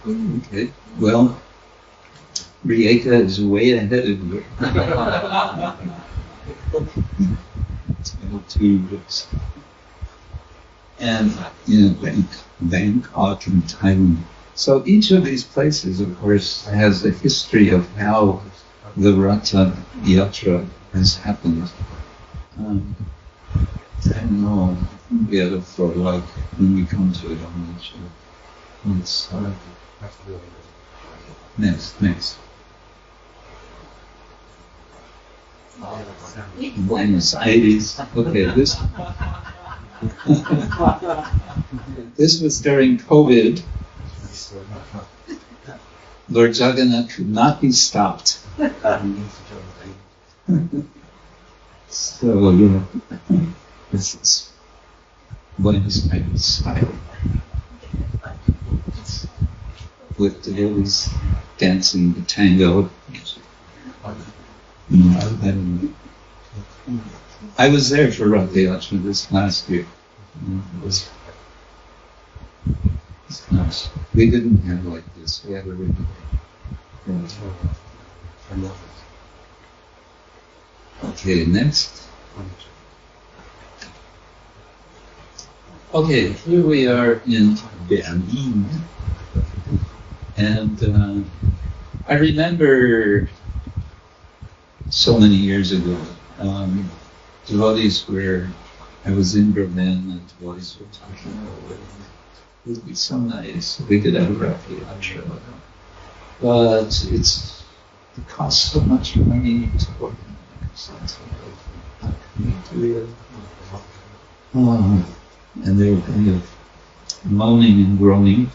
Okay. Well, Rijeka is way ahead of you. 2 years. And Bangkok and Thailand. So each of these places, of course, has a history of how the Rath Yatra has happened. I don't know, we had it for like when we come to it, I'm not sure. Let's next. Buenos Aires. Okay, this was during COVID. Lord Jagannath could not be stopped. So, this is Buenos Aires with the ladies dancing the tango. I was there for Rath Yatra this last year. It was nice. We didn't have like this. We had a regular. Okay, next. Okay, here we are in Berlin. And I remember so many years ago, devotees were, I was in Berlin and devotees were talking about it would be so nice if we could have a Rath Yatra. But it costs so much money to organize. And they were kind of moaning and groaning.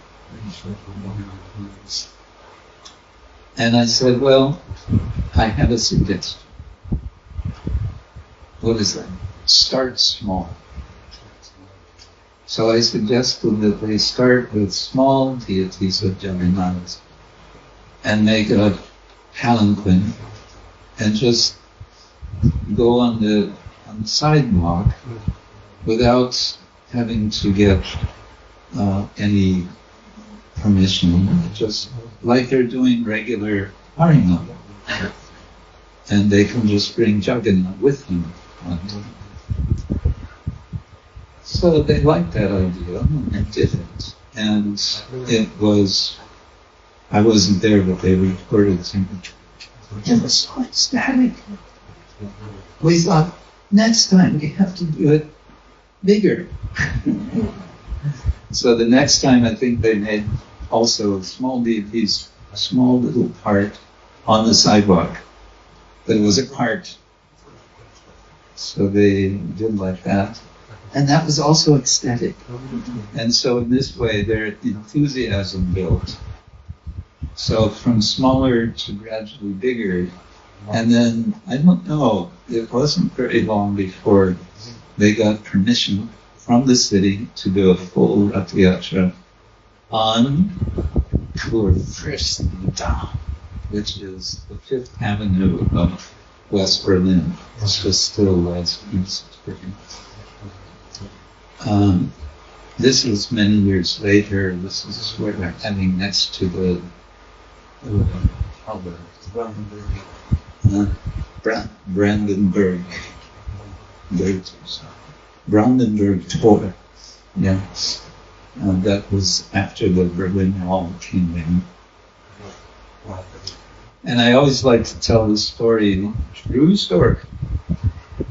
And I said, well, I have a suggestion. What is that? Start small. So I suggested that they start with small deities of Jagannatha and make a palanquin and just go on the sidewalk without having to get any permission, just like they're doing regular Harinam. And they can just bring Jagannath with them. So they liked that idea and they did it. And it was, I wasn't there, but they recorded something. It was so ecstatic. We thought, next time we have to do it bigger. So the next time I think they made also small deities, a small little part on the sidewalk. But it was a cart. So they did like that. And that was also ecstatic. And so in this way their enthusiasm built. So from smaller to gradually bigger. And then, I don't know, it wasn't very long before they got permission from the city to do a full Rath Yatra on Kurfürstendamm, which is the Fifth Avenue of West Berlin. It's just still West East Berlin. This is many years later. This is where they're heading next to the Brandenburg Tor. Yeah. That was after the Berlin Wall came in. And I always like to tell the story, true story,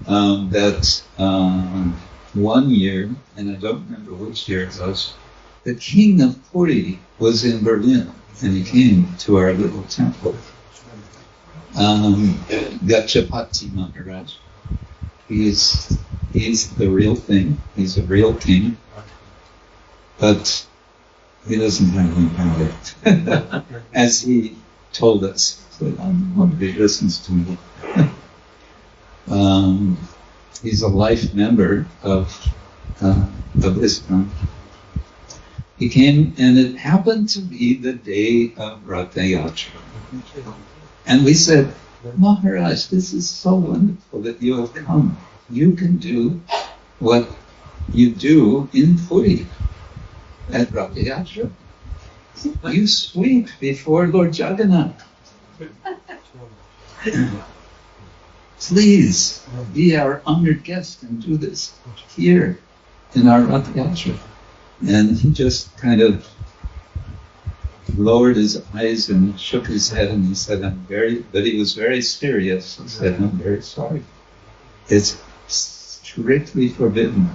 that one year, and I don't remember which year it was, the king of Puri was in Berlin, and he came to our little temple. Gachapati Maharaj. He's the real thing. He's a real king, but he doesn't have any power, as he told us. But nobody listens to me. He's a life member of Islam. He came, and it happened to be the day of Rath Yatra. And we said, Maharaj, this is so wonderful that you have come. You can do what you do in Puri at Rath Yatra. You sweep before Lord Jagannatha. Please be our honored guest and do this here in our Rath Yatra. And he just kind of lowered his eyes and shook his head, and he said, but he was very serious. He said, I'm very sorry. It's strictly forbidden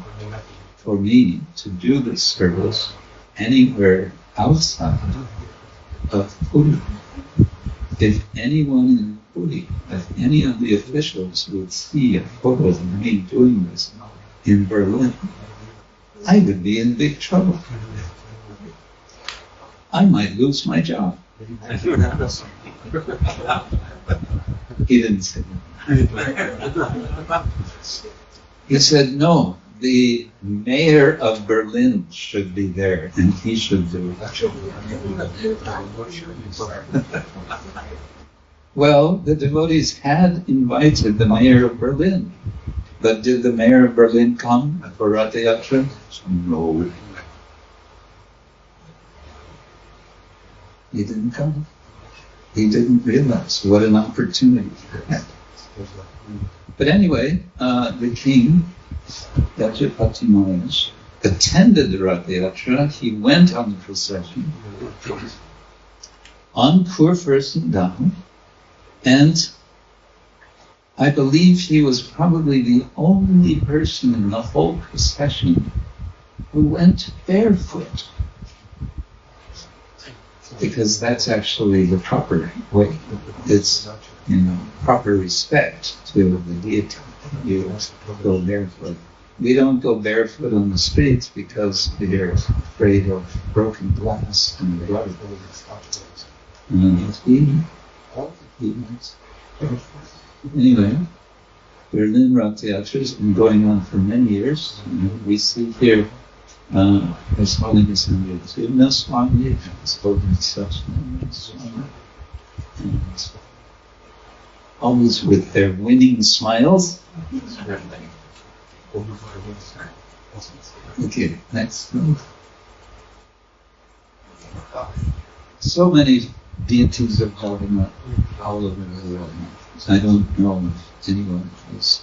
for me to do this service anywhere outside of Puri. If anyone in Puri, if any of the officials would see a photo of me doing this in Berlin, I would be in big trouble. I might lose my job. He didn't say that. He said, no, the mayor of Berlin should be there, and he should do it. Well, the devotees had invited the mayor of Berlin, but did the mayor of Berlin come for Rath Yatra? No. He didn't come. He didn't realize what an opportunity he had. But anyway, the king, Gachapati Maharaj, attended the Rath Yatra. He went on the procession on Kurfürstendamm, and I believe he was probably the only person in the whole procession who went barefoot, because that's actually the proper way. It's, proper respect to the deity. You go barefoot. We don't go barefoot on the streets because we're afraid of broken glass and blood. Anyway, Berlin Rath Yatra has been going on for many years. We see here His Holiness Krsna Swami, His Holiness Swami, and always with their winning smiles. Okay, next. So many deities of Jagannatha all over the world. I don't know if anyone has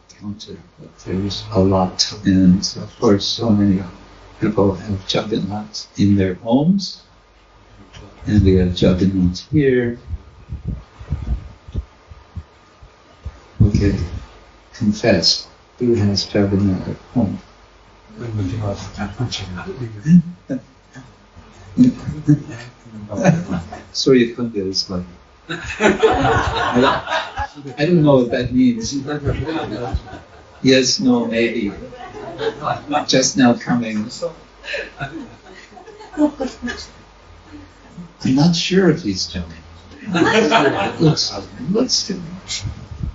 counted, but there's a lot. And of course, so many people have Jagannatha in their homes, and we have Jagannatha here. Okay, confess. Who has Jagannatha at home? Surya Kunda is like, I don't know what that means. Yes, no, maybe. Just now coming. I'm not sure if he's joking. Let's do it.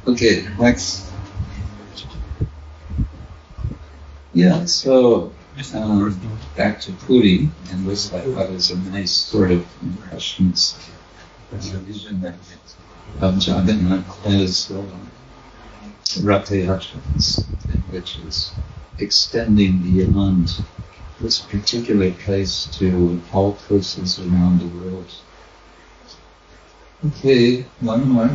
Okay, next. Yeah, so back to Puri, and this I thought was a nice sort of impressions, vision of Jagannatha as Ratha Yatra, which is extending beyond this particular place to all places around the world. Okay, one more.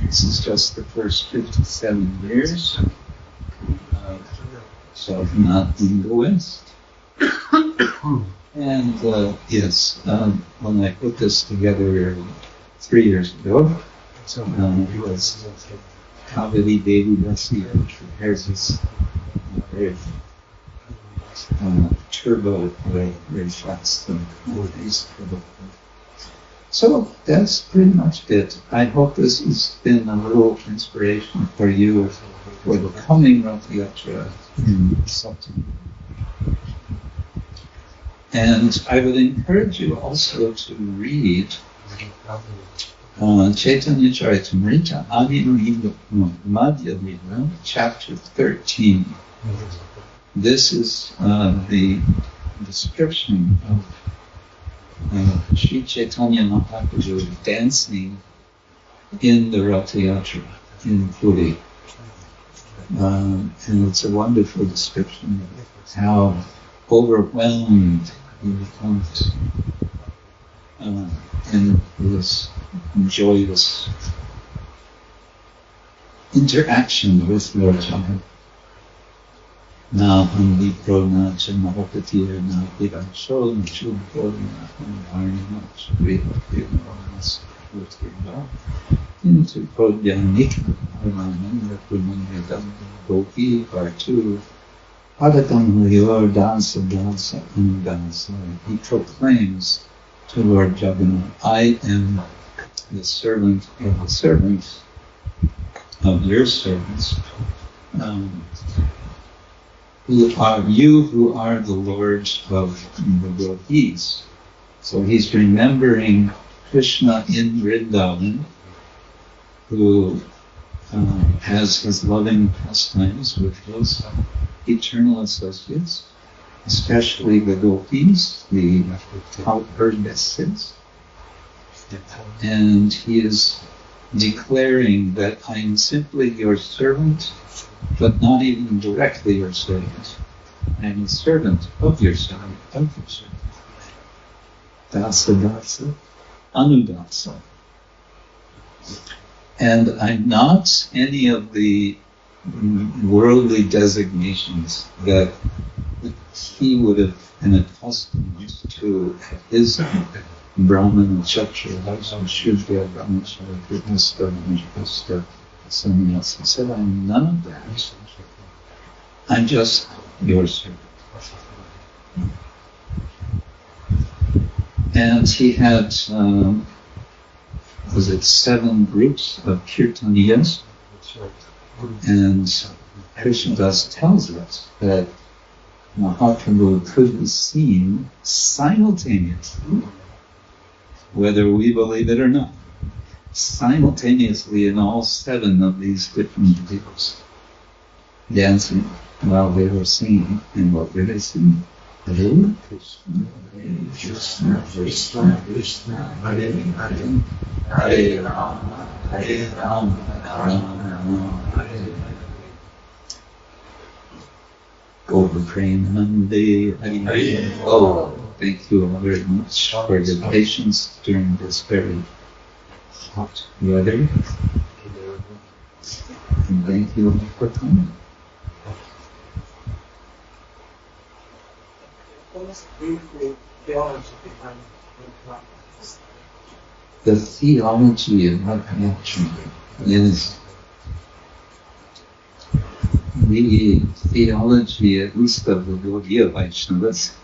This is just the first 57 years of not in the West. And yes, when I put this together 3 years ago, it was Kaveri Devi Dasi, which prepares this very turbo, very fast turbo. So that's pretty much it. I hope this has been a little inspiration for you for the coming Rath Yatra in September. And I would encourage you also to read Chaitanya Charitamrita, Madhya Lila, chapter 13. This is the description of Sri Chaitanya Mahaprabhu dancing in the Rath Yatra in Puri. And it's a wonderful description of how overwhelmed he becomes in this joyous interaction with Lord Jagannatha. Na handi prona chamahapatira na pirasho na chubho na harnima chvivatirnas utirva into prodyanika harmananda punanyadam gopi partu padakam yor dansa dansa dansa. He proclaims to Lord Jagannath, I am the servant of the servants of your servants. Who are the lords of the gopis. So he's remembering Krishna in Vrindavan, who has his loving pastimes with his eternal associates, especially the gopis, the cowherdesses. And he is declaring that I am simply your servant, but not even directly your servant. I am a servant of your servant, of your servant. Dasa dasa, anudasa. And I'm not any of the worldly designations that he would have been accustomed to at his Brahmana, Kshatriya, Vaishya, Shudra, Brahmacharya, Grihastha, Nishpastha, sannyas. He said, I'm none of that. I'm just your servant. And he had, 7 groups of kirtaniyas. And Krishnadas tells us that Mahaprabhu could be seen simultaneously, whether we believe it or not, simultaneously in all 7 of these different groups, dancing while they were singing. And what were they singing? Hare Krishna, Krishna Krishna, Hare Hare, Hare Rama, Hare Rama, Rama Hare Hare. Gopapremanande Hare. Oh, thank you all very much for your patience during this very hot weather. And thank you all for coming. The theology of Bhakti is the theology, at least of the Gaudiya Vaishnavas,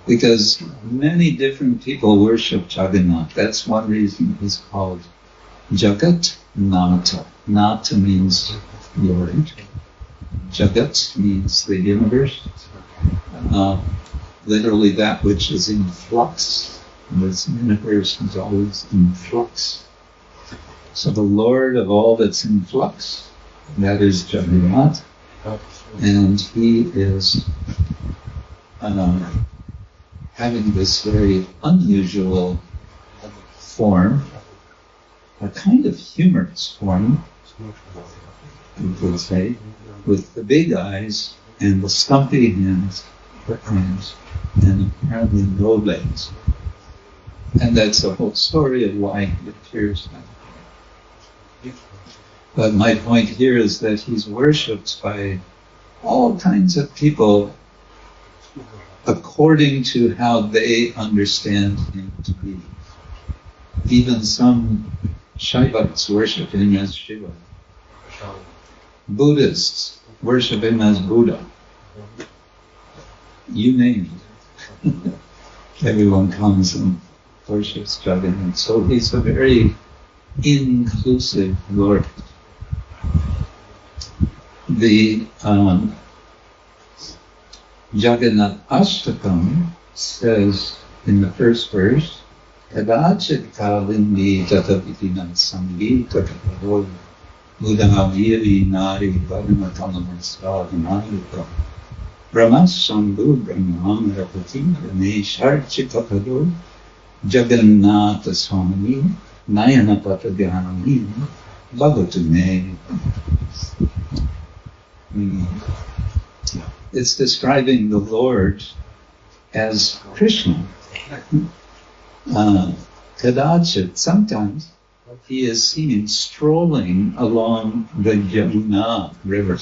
because many different people worship Jagannath. That's one reason he's called Jagannatha. Nata means Lord. Jagat means the universe. Literally that which is in flux. This universe is always in flux. So the Lord of all that's in flux, that is Jagannatha, and he is having this very unusual form, a kind of humorous form, you could say, with the big eyes and the stumpy hands, and apparently no legs. And that's the whole story of why he appears that way. But my point here is that he's worshipped by all kinds of people according to how they understand him to be. Even some Shaivas worship him as Shiva. Buddhists worship him as Buddha. You name it. Everyone comes and worships Jagannatha. So he's a very inclusive Lord. The Jagannath Ashtakam says in the first verse, Kadachit kalindi tatapitinam sangita kapado Buddhaviri nari Bhagavatanamasadhanayuka Brahmasambhu Brahmam Rapati Ganesharchitapado Jagannatha Swami Nayanapata Dhyani Bhagatune. It's describing the Lord as Krishna. Kadachit, sometimes he is seen strolling along the Yamuna river,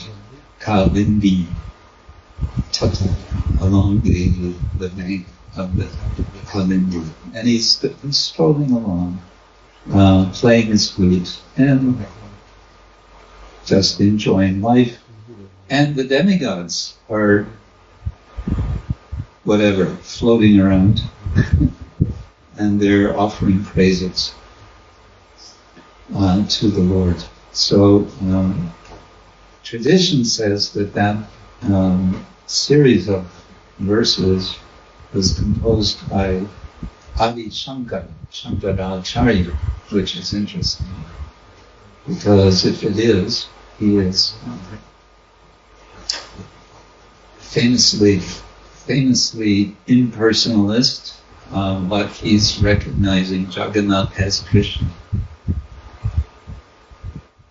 Kalindi, Tata, along the bank of the Kalindi. And he's strolling along, playing his flute, and just enjoying life. And the demigods are, floating around, and they're offering praises to the Lord. So tradition says that series of verses was composed by Adi Shankaracharya, which is interesting, because if it is, he is famously impersonalist, but he's recognizing Jagannath as Krishna.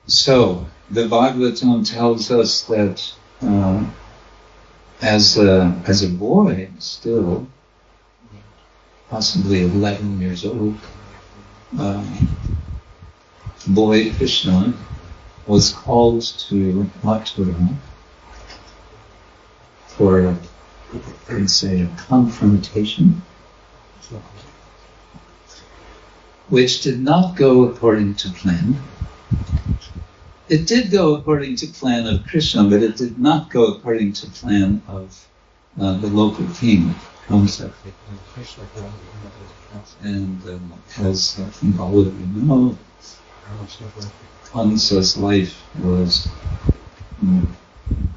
So the Bhagavatam tells us that as a boy, still possibly 11 years old, boy Krishna was called to Mathura for, let's say, a confrontation, which did not go according to plan. It did go according to plan of Krishna, but it did not go according to plan of the local king, Kamsa. And as I think all of you know, Kamsa's life was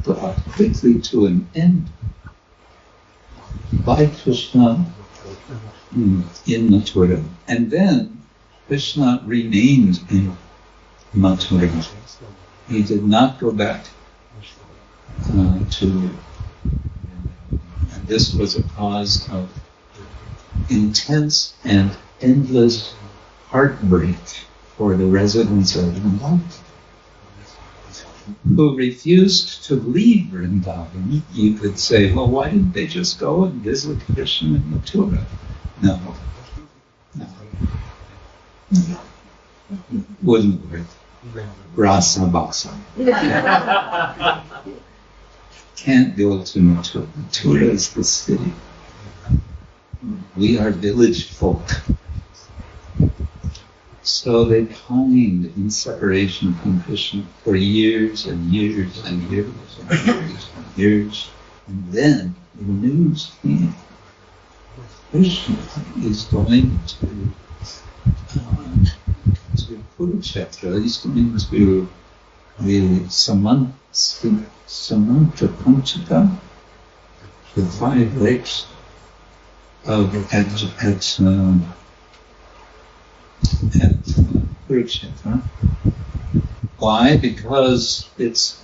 brought quickly to an end by Krishna in Mathura. And then Krishna remained in Mathura. He did not go back and this was a cause of intense and endless heartbreak for the residents of Vrindavan, who refused to leave Vrindavan. You could say, well, why didn't they just go and visit Krishna in Mathura? No. Wouldn't work. Rasa Basa. Can't go to Mathura. Mathura is the city. We are village folk. So they pined in separation from Krishna for years and years and years and years and years. And then the news came. Krishna is going to Kurukshetra. He's going to Samanta Panchita, the 5 lakes of at Kurukshetra. Why? Because it's,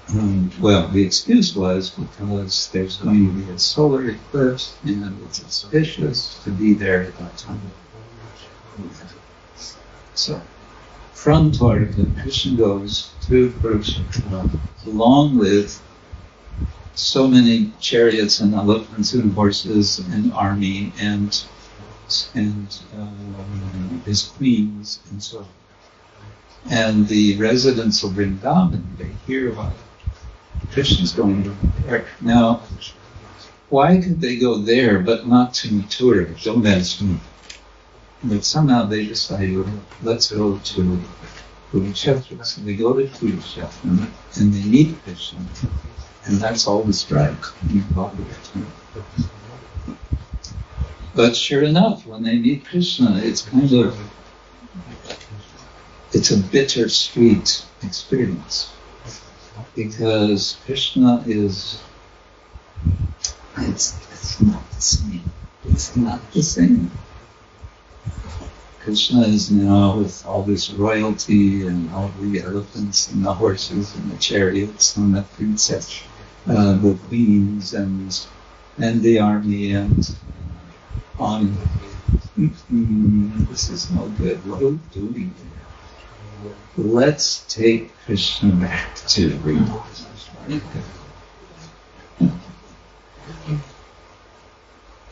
the excuse was because there's going to be a solar eclipse and it's auspicious to be there at that time. So, from Dwarka, Krishna goes to Kurukshetra along with so many chariots and elephants and horses and army and his queens and so on. And the residents of Vrindavan, they hear about Krishna's going to there. Now, why could they go there but not to Mathura? Don't ask me. But somehow they decided, let's go to Kurukshetra. So they go to Kurukshetra and they meet Krishna. And that's all described in the Bhagavatam. But sure enough, when they meet Krishna, it's a bittersweet experience. Because Krishna is, it's not the same. It's not the same. Krishna is now with all this royalty and all the elephants and the horses and the chariots and the princess, the queens and the army and on. This is no good. What are we doing here? Let's take Krishna back to Vrindavan.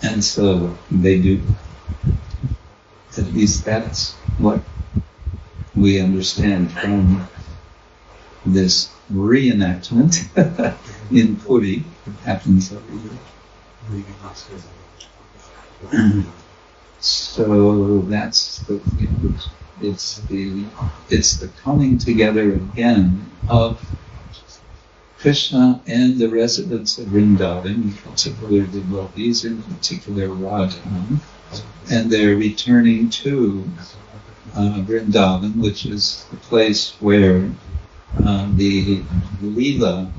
And so they do. At least that's what we understand from this reenactment in Puri. It happens every year. So that's it's the coming together again of Krishna and the residents of Vrindavan, in particular the devotees, in particular Radha, and they're returning to Vrindavan, which is the place where the Leela,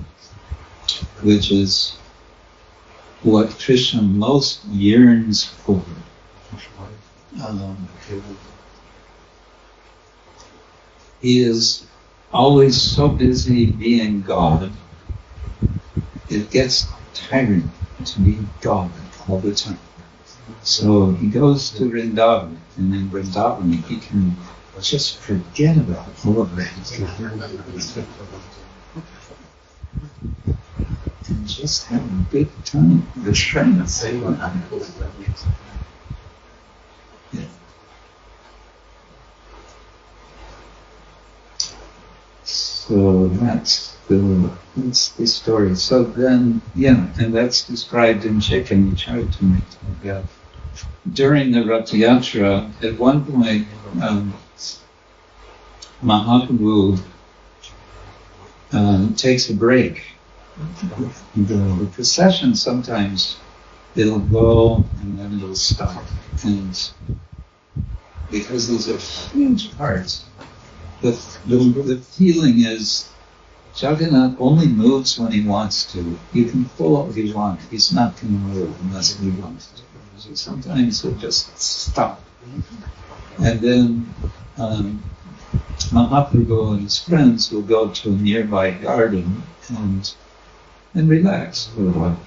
which is what Krishna most yearns for, he is always so busy being God, it gets tiring to be God all the time. So he goes to Vrindavan, and in Vrindavan he can just forget about all of that. And just have a good time with friends. Yeah. So that's the story. So then, and that's described in Chaitanya Charitamrita. During the Rath Yatra, at one point, Mahaprabhu takes a break. The procession sometimes it'll go and then it'll stop, and because these are huge carts, the feeling is Jagannath only moves when he wants to. He can pull what he wants. He's not going to move unless he wants to. So sometimes he'll just stop, and then Mahaprabhu and his friends will go to a nearby garden and relax for a while.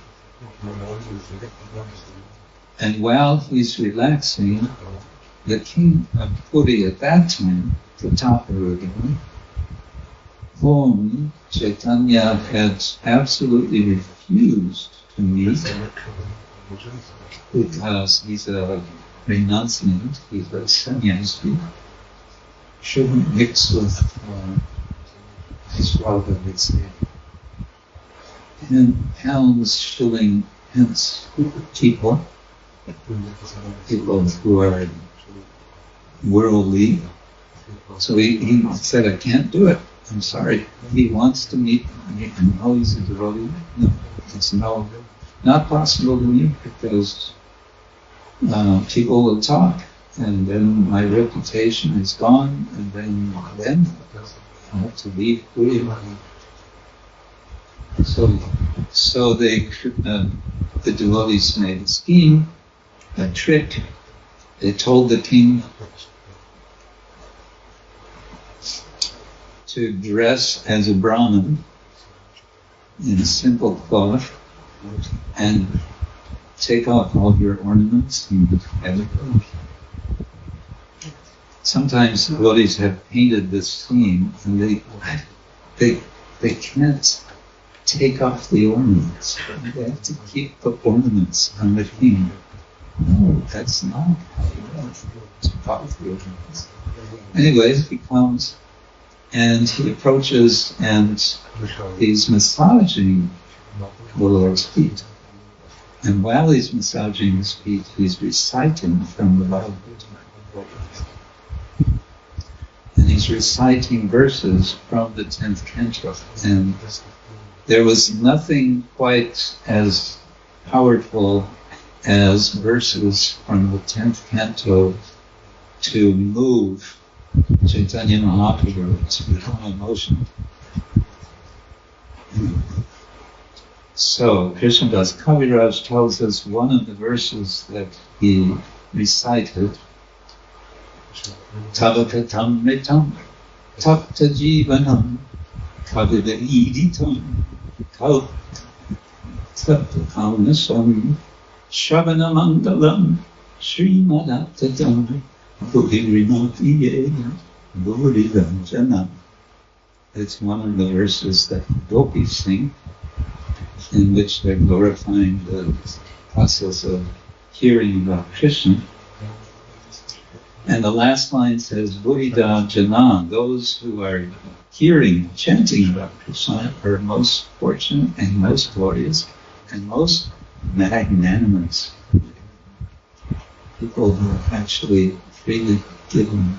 And while he's relaxing, the king of Puri at that time, Prataparudana, whom Chaitanya had absolutely refused to meet because he's a renunciant, he's a sannyasi, shouldn't mix with his father, let's say. And hounds shilling hence people who are worldly. So he said, I can't do it. I'm sorry. He wants to meet me. I know he's a devotee. No, it's not possible to meet because people will talk, and then my reputation is gone, and then I have to leave Puri. So the devotees made a scheme, a trick. They told the king to dress as a Brahmin in a simple cloth and take off all your ornaments and everything. Sometimes devotees have painted this scene and they can't take off the ornaments. They have to keep the ornaments on the king. No, that's not how you want to take off the ornaments. Anyways, he comes and he approaches and he's massaging the Lord's feet. And while he's massaging his feet, he's reciting from the Bible. And he's reciting verses from the 10th canto. And there was nothing quite as powerful as verses from the 10th canto to move Chaitanya Mahaprabhu to become emotional. So, Krishnadas Kaviraj tells us one of the verses that he recited, Tavakatam Ritam, Takta Jivanam, Kavida Iditam, Taptakam Nasam, Shavana Mangalam, Srimadaptatam, Bhuhirinapiye, Bhuridanjanam. It's one of the verses that the gopis sing, in which they're glorifying the process of hearing about Krishna. And the last line says, Buddha Jana, those who are hearing, chanting about Krishna are most fortunate and most glorious and most magnanimous. People who are actually freely given.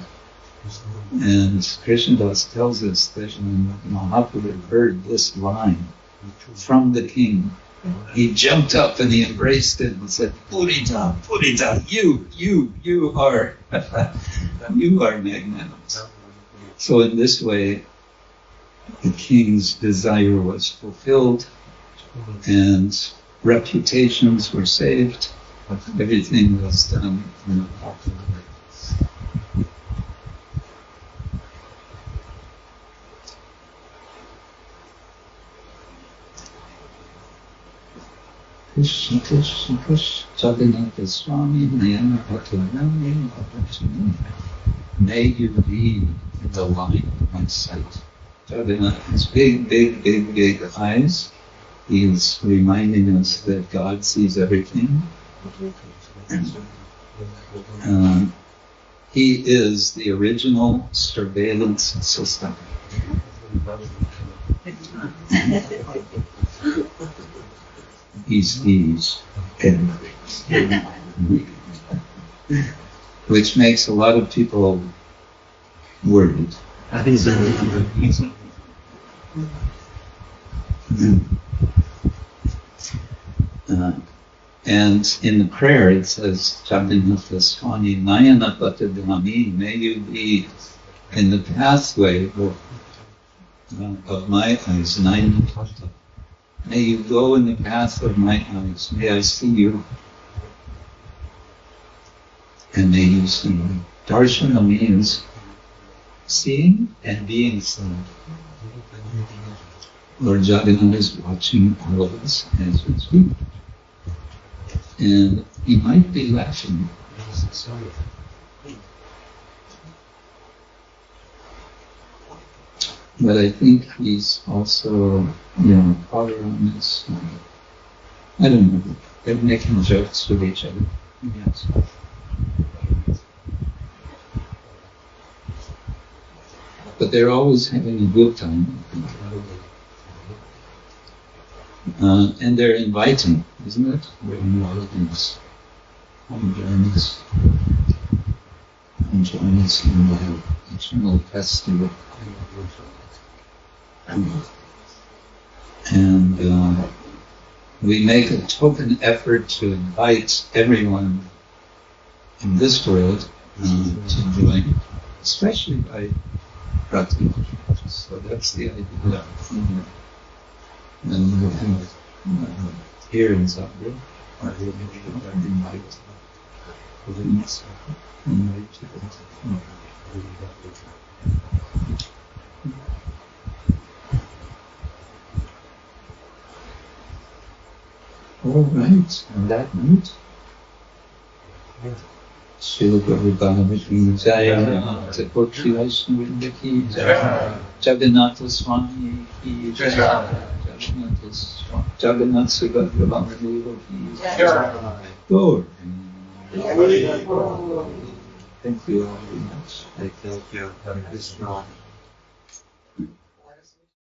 And Krishnadas tells us that when Mahaprabhu heard this line from the king, he jumped up and he embraced it and said, Purita, Purita, you are magnanimous. So in this way, the king's desire was fulfilled and reputations were saved. Everything was done in a proper way. Krishna Krishna Krishna Jagannatha Swami Nayana Bhakti. May you be in the line of my sight. Jagannath's big eyes. He's reminding us that God sees everything. He is the original surveillance system. He sees everything. Which makes a lot of people worried. And in the prayer it says, Jagannatha Swami Nayana Patadhami, may you be in the pathway of my eyes, Nayana Pata. May you go in the path of my eyes. May I see you. And may you see me. Darshana means seeing and being seen. Lord Jagannath is watching all of us as we speak. And he might be laughing. But I think he's also, power on this. I don't know. They're making jokes with each other. Yes. But they're always having a good time. And they're inviting, isn't it? Come join us in the eternal festival. And we make a token effort to invite everyone in this world to join, especially by Bhakti. So that's the idea. And here in Zagreb. All right, on that note, Srila Prabhupada ki Jaya, Bhakti Vaishnava ki Jaya, Jagannatha Swami ki Jaya, Jagannatha Subhadra ki Jaya. Lord. Thank you all very much. Thank you. Hare Krishna.